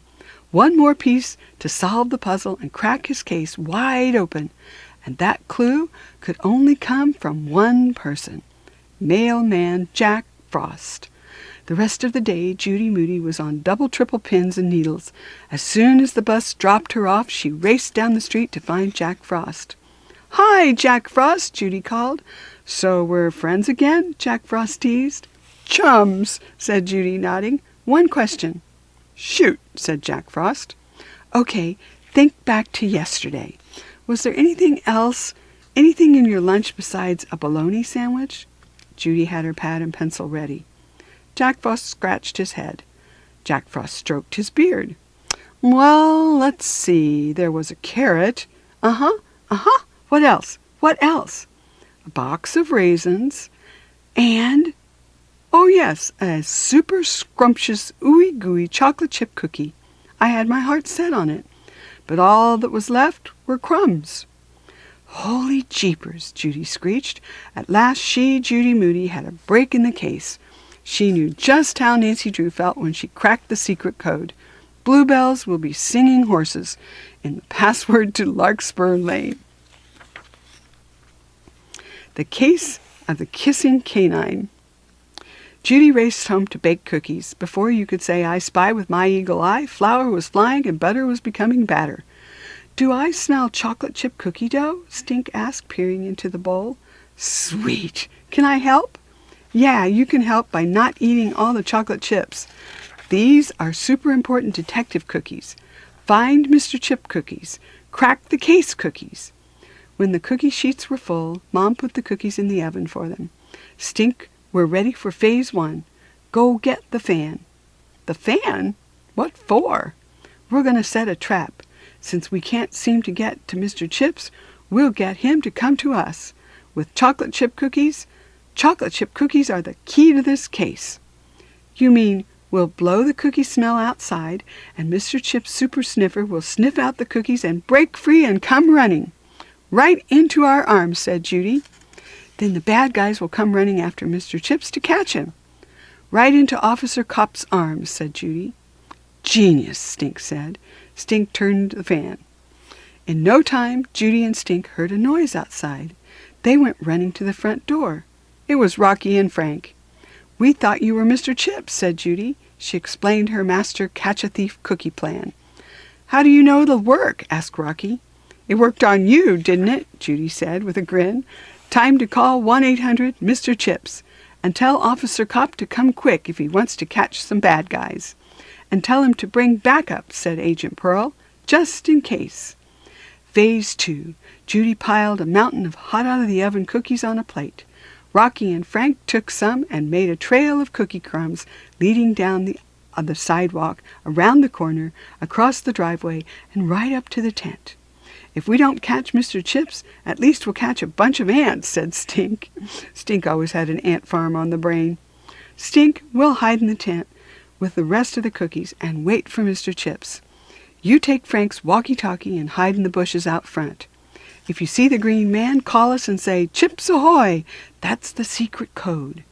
One more piece to solve the puzzle and crack his case wide open. And that clue could only come from one person. Mailman Jack Frost. The rest of the day, Judy Moody was on double-triple pins and needles. As soon as the bus dropped her off, she raced down the street to find Jack Frost. "Hi, Jack Frost," Judy called. "So we're friends again?" Jack Frost teased. "Chums," said Judy, nodding. "One question." "Shoot," said Jack Frost. "Okay, think back to yesterday. Was there anything else, anything in your lunch besides a bologna sandwich?" Judy had her pad and pencil ready. Jack Frost scratched his head. Jack Frost stroked his beard. "Well, let's see. There was a carrot. What else? What else? A box of raisins. And, oh yes, a super scrumptious, ooey-gooey chocolate chip cookie. I had my heart set on it. But all that was left were crumbs." "Holy jeepers," Judy screeched. At last she, Judy Moody, had a break in the case. She knew just how Nancy Drew felt when she cracked the secret code. Bluebells will be singing horses in the password to Larkspur Lane. The Case of the Kissing Canine. Judy raced home to bake cookies. Before you could say "I spy with my eagle eye," flour was flying and butter was becoming batter. "Do I smell chocolate chip cookie dough?" Stink asked, peering into the bowl. "Sweet! Can I help?" "Yeah, you can help by not eating all the chocolate chips. These are super important detective cookies. Find Mr. Chip cookies. Crack the case cookies." When the cookie sheets were full, Mom put the cookies in the oven for them. Stink were ready for phase 1. Go get the fan." "The fan? What for?" "We're going to set a trap. Since we can't seem to get to Mr. Chips, we'll get him to come to us. With chocolate chip cookies. Chocolate chip cookies are the key to this case." "You mean we'll blow the cookie smell outside, and Mr. Chip's super sniffer will sniff out the cookies and break free and come running." "Right into our arms," said Judy. "Then the bad guys will come running after Mr. Chips to catch him." "Right into Officer Cop's arms," said Judy. "Genius," Stink said. Stink turned the fan. In no time, Judy and Stink heard a noise outside. They went running to the front door. It was Rocky and Frank. "We thought you were Mr. Chips," said Judy. She explained her master catch-a-thief cookie plan. "How do you know it'll work?" asked Rocky. "It worked on you, didn't it?" Judy said with a grin. "Time to call 1-800-Mr. Chips. And tell Officer Cop to come quick if he wants to catch some bad guys. And tell him to bring backup," said Agent Pearl, "just in case." Phase 2. Judy piled a mountain of hot-out-of-the-oven cookies on a plate. Rocky and Frank took some and made a trail of cookie crumbs leading down the sidewalk, around the corner, across the driveway, and right up to the tent. "If we don't catch Mr. Chips, at least we'll catch a bunch of ants," said Stink. Stink always had an ant farm on the brain. "Stink, we'll hide in the tent with the rest of the cookies and wait for Mr. Chips. You take Frank's walkie-talkie and hide in the bushes out front. If you see the green man, call us and say, 'Chips ahoy!' That's the secret code."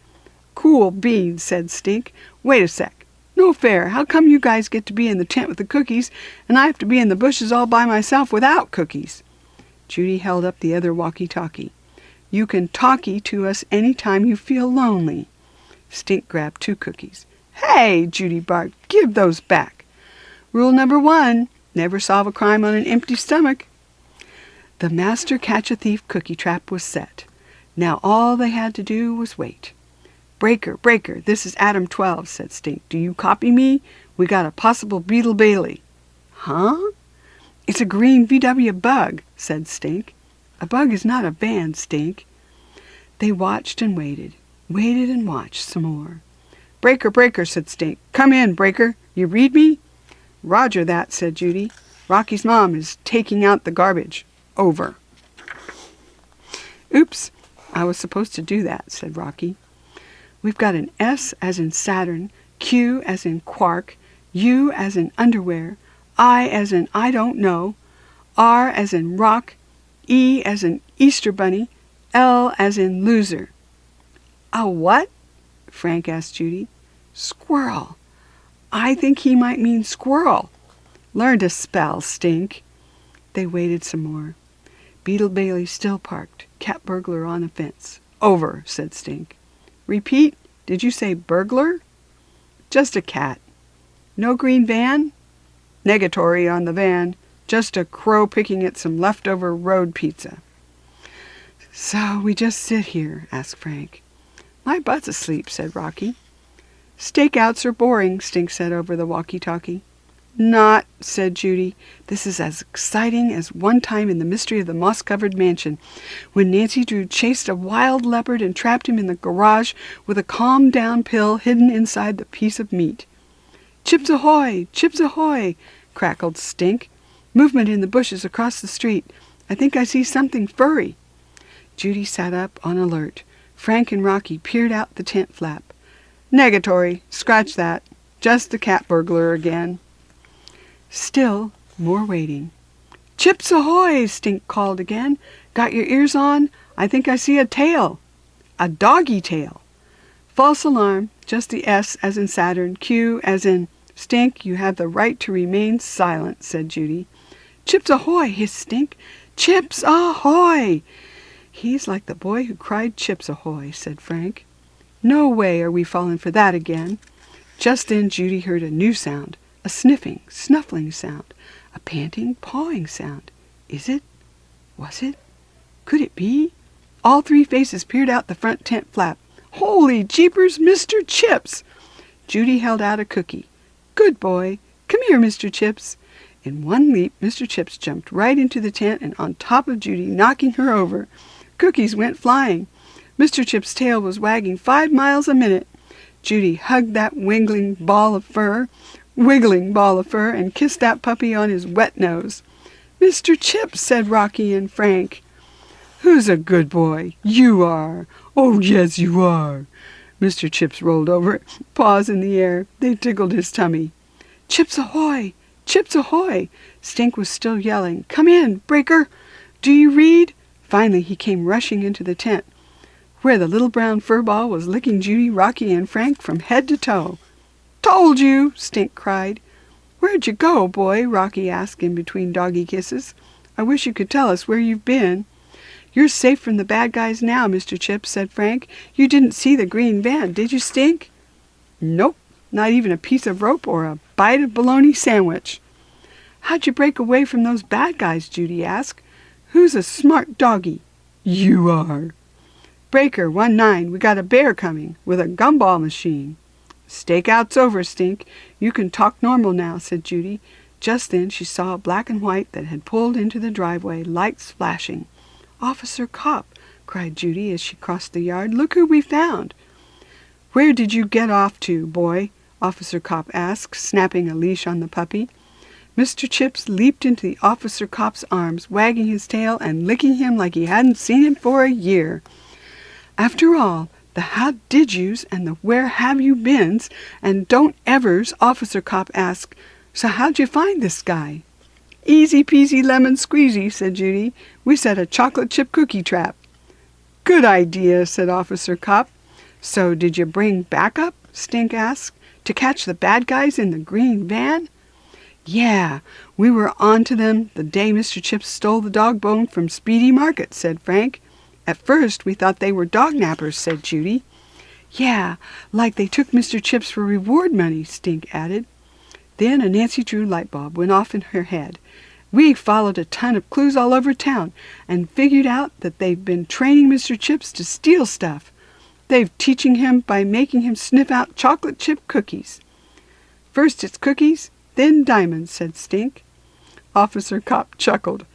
"Cool beans," said Stink. "Wait a sec. No fair. How come you guys get to be in the tent with the cookies, and I have to be in the bushes all by myself without cookies?" Judy held up the other walkie-talkie. "You can talkie to us any time you feel lonely." Stink grabbed 2 cookies. "Hey!" Judy barked. "Give those back." "Rule number 1, never solve a crime on an empty stomach." The master catch-a-thief cookie trap was set. Now all they had to do was wait. "Breaker, Breaker, this is Adam 12, said Stink. "Do you copy me? We got a possible Beetle Bailey." "Huh?" "It's a green VW bug," said Stink. "A bug is not a van, Stink." They watched and waited and watched some more. "Breaker, Breaker," said Stink. "Come in, Breaker. You read me?" "Roger that," said Judy. "Rocky's mom is taking out the garbage. Over." "Oops, I was supposed to do that," said Rocky. "We've got an S as in Saturn, Q as in quark, U as in underwear, I as in I don't know, R as in rock, E as in Easter bunny, L as in loser." "A what?" Frank asked Judy. "Squirrel. I think he might mean squirrel." "Learn to spell, Stink." They waited some more. Beetle Bailey still parked, cat burglar on a fence. "Over," said Stink. "Repeat, did you say burglar?" "Just a cat." "No green van?" "Negatory on the van. Just a crow picking at some leftover road pizza." "So we just sit here?" asked Frank. "My butt's asleep," said Rocky. "Stakeouts are boring," Stink said over the walkie-talkie. "Not," said Judy. "This is as exciting as one time in the mystery of the moss-covered mansion, when Nancy Drew chased a wild leopard and trapped him in the garage with a calm-down pill hidden inside the piece of meat." "Chips ahoy! Chips ahoy!" crackled Stink. "Movement in the bushes across the street. I think I see something furry." Judy sat up on alert. Frank and Rocky peered out the tent flap. "Negatory. Scratch that. Just the cat burglar again." Still more waiting. "Chips ahoy!" Stink called again. "Got your ears on? I think I see a tail." "A doggy tail." "False alarm. Just the S as in Saturn, Q as in—" "Stink, you have the right to remain silent," said Judy. "Chips ahoy!" hissed Stink. "Chips ahoy!" "He's like the boy who cried Chips ahoy," said Frank. "No way are we falling for that again." Just then Judy heard a new sound. A sniffing, snuffling sound. A panting, pawing sound. Is it? Was it? Could it be? All 3 faces peered out the front tent flap. "Holy jeepers, Mr. Chips!" Judy held out a cookie. "Good boy. Come here, Mr. Chips." In one leap, Mr. Chips jumped right into the tent and on top of Judy, knocking her over. Cookies went flying. Mr. Chips' tail was wagging 5 miles a minute. Judy hugged that wiggling ball of fur, and kissed that puppy on his wet nose. "Mr. Chips," said Rocky and Frank. "Who's a good boy? You are." "Oh, yes, you are." Mr. Chips rolled over, paws in the air. They tickled his tummy. "Chips ahoy! Chips ahoy!" Stink was still yelling. "Come in, Breaker! Do you read?" Finally he came rushing into the tent, where the little brown furball was licking Judy, Rocky, and Frank from head to toe. "Told you!" Stink cried. "Where'd you go, boy?" Rocky asked in between doggy kisses. "I wish you could tell us where you've been." "You're safe from the bad guys now, Mr. Chips," said Frank. "You didn't see the green van, did you, Stink?" "Nope, not even a piece of rope or a bite of bologna sandwich." "How'd you break away from those bad guys?" Judy asked. "Who's a smart doggy?" "You are." "Breaker 1-9, we got a bear coming with a gumball machine." "Stakeout's over, Stink. You can talk normal now," said Judy. Just then she saw a black and white that had pulled into the driveway, lights flashing. "Officer Cop," cried Judy as she crossed the yard. "Look who we found." "Where did you get off to, boy?" Officer Cop asked, snapping a leash on the puppy. Mr. Chips leaped into the Officer Cop's arms, wagging his tail and licking him like he hadn't seen him for a year. After all, the how did yous and the where have you beens and don't evers, Officer Cop asked. "So how'd you find this guy?" "Easy peasy lemon squeezy," said Judy. "We set a chocolate chip cookie trap." "Good idea," said Officer Cop. "So did you bring backup?" Stink asked. "To catch the bad guys in the green van?" "Yeah, we were on to them the day Mr. Chips stole the dog bone from Speedy Market," said Frank. "At first we thought they were dog nappers," said Judy. "Yeah, like they took Mr. Chips for reward money," Stink added. Then a Nancy Drew light bulb went off in her head. "We followed a ton of clues all over town and figured out that they've been training Mr. Chips to steal stuff. They've teaching him by making him sniff out chocolate chip cookies." "First it's cookies, then diamonds," said Stink. Officer Cop chuckled.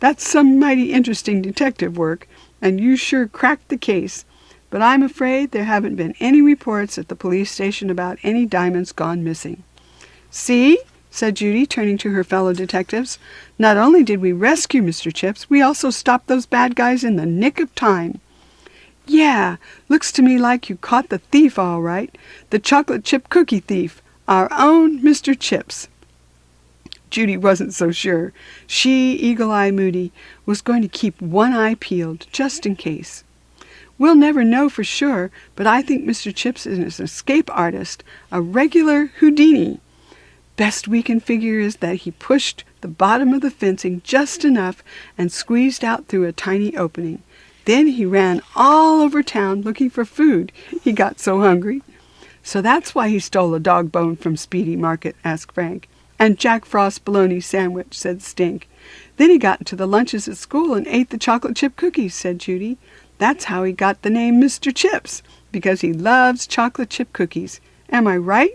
That's some mighty interesting detective work, and you sure cracked the case. But I'm afraid there haven't been any reports at the police station about any diamonds gone missing." "See?" said Judy, turning to her fellow detectives. "Not only did we rescue Mr. Chips, we also stopped those bad guys in the nick of time." "Yeah, looks to me like you caught the thief all right. The chocolate chip cookie thief. Our own Mr. Chips." Judy wasn't so sure. She, Eagle Eye Moody, was going to keep one eye peeled, just in case. "We'll never know for sure, but I think Mr. Chips is an escape artist, a regular Houdini. Best we can figure is that he pushed the bottom of the fencing just enough and squeezed out through a tiny opening. Then he ran all over town looking for food. He got so hungry." "So that's why he stole a dog bone from Speedy Market?" asked Frank. "And Jack Frost's bologna sandwich," said Stink. "Then he got into the lunches at school and ate the chocolate chip cookies," said Judy. "That's how he got the name Mr. Chips, because he loves chocolate chip cookies. Am I right?"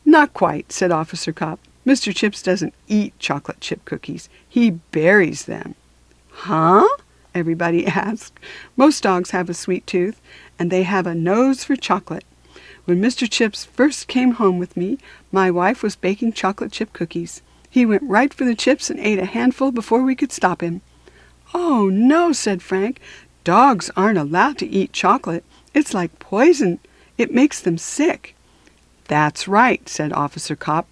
"Not quite," said Officer Cop. "Mr. Chips doesn't eat chocolate chip cookies. He buries them." "Huh?" everybody asked. "Most dogs have a sweet tooth, and they have a nose for chocolate. When Mr. Chips first came home with me, my wife was baking chocolate chip cookies. He went right for the chips and ate a handful before we could stop him." "Oh, no," said Frank. "Dogs aren't allowed to eat chocolate. It's like poison. It makes them sick." "That's right," said Officer Cop.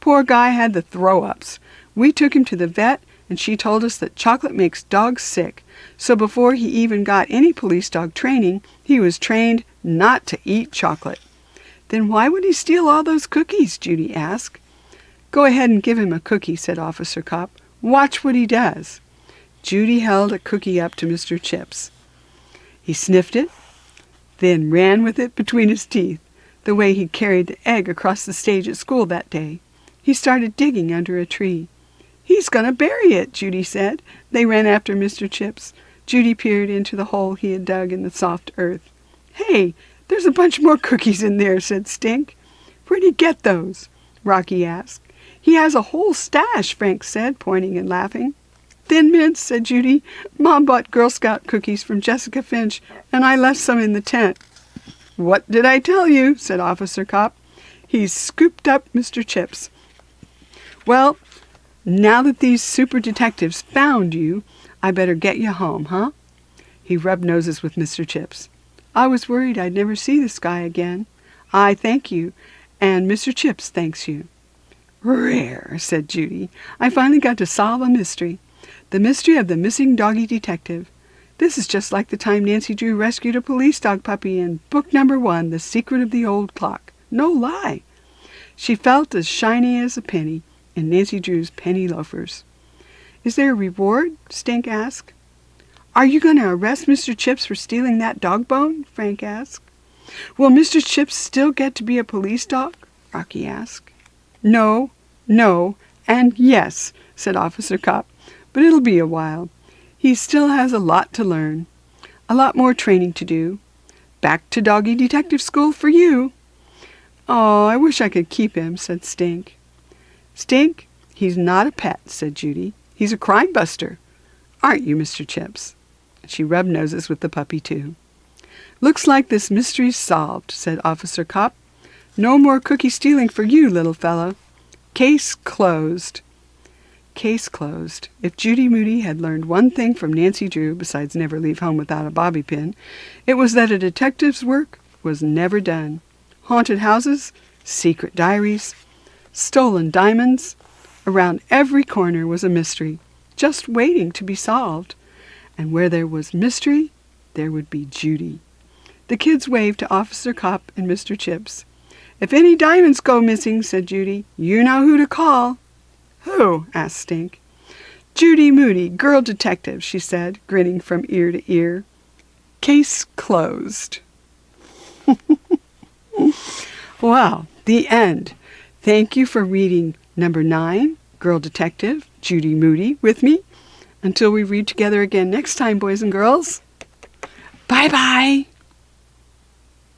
"Poor guy had the throw-ups. We took him to the vet, and she told us that chocolate makes dogs sick. So before he even got any police dog training, he was trained not to eat chocolate." "Then why would he steal all those cookies?" Judy asked. "Go ahead and give him a cookie," said Officer Cop. "Watch what he does." Judy held a cookie up to Mr. Chips. He sniffed it, then ran with it between his teeth, the way he carried the egg across the stage at school that day. He started digging under a tree. "He's going to bury it," Judy said. They ran after Mr. Chips. Judy peered into the hole he had dug in the soft earth. "Hey, there's a bunch more cookies in there," said Stink. "Where'd he get those?" Rocky asked. "He has a whole stash," Frank said, pointing and laughing. "Thin Mints," said Judy. "Mom bought Girl Scout cookies from Jessica Finch, and I left some in the tent." "What did I tell you?" said Officer Cop. He scooped up Mr. Chips. "Well, now that these super detectives found you, I better get you home, huh?" He rubbed noses with Mr. Chips. "I was worried I'd never see this guy again. I thank you, and Mr. Chips thanks you." "Rare," said Judy. "I finally got to solve a mystery. The mystery of the missing doggy detective. This is just like the time Nancy Drew rescued a police dog puppy in book number 1, The Secret of the Old Clock. No lie. She felt as shiny as a penny in Nancy Drew's penny loafers." "Is there a reward?" Stink asked. "Are you going to arrest Mr. Chips for stealing that dog bone?" Frank asked. "Will Mr. Chips still get to be a police dog?" Rocky asked. "No, and yes," said Officer Cop, "but it'll be a while. He still has a lot to learn. A lot more training to do. Back to doggy detective school for you." "Oh, I wish I could keep him," said Stink. "Stink, he's not a pet," said Judy. "He's a crime buster. Aren't you, Mr. Chips?" She rubbed noses with the puppy, too. "Looks like this mystery's solved," said Officer Cop. "No more cookie stealing for you, little fellow. Case closed." Case closed. If Judy Moody had learned one thing from Nancy Drew, besides never leave home without a bobby pin, it was that a detective's work was never done. Haunted houses, secret diaries, stolen diamonds. Around every corner was a mystery, just waiting to be solved. And where there was mystery, there would be Judy. The kids waved to Officer Cop and Mr. Chips. "If any diamonds go missing," said Judy, "you know who to call." "Who?" asked Stink. "Judy Moody, girl detective," she said, grinning from ear to ear. Case closed. Wow, the end. Thank you for reading number 9, Girl Detective, Judy Moody, with me. Until we read together again next time, boys and girls. Bye-bye.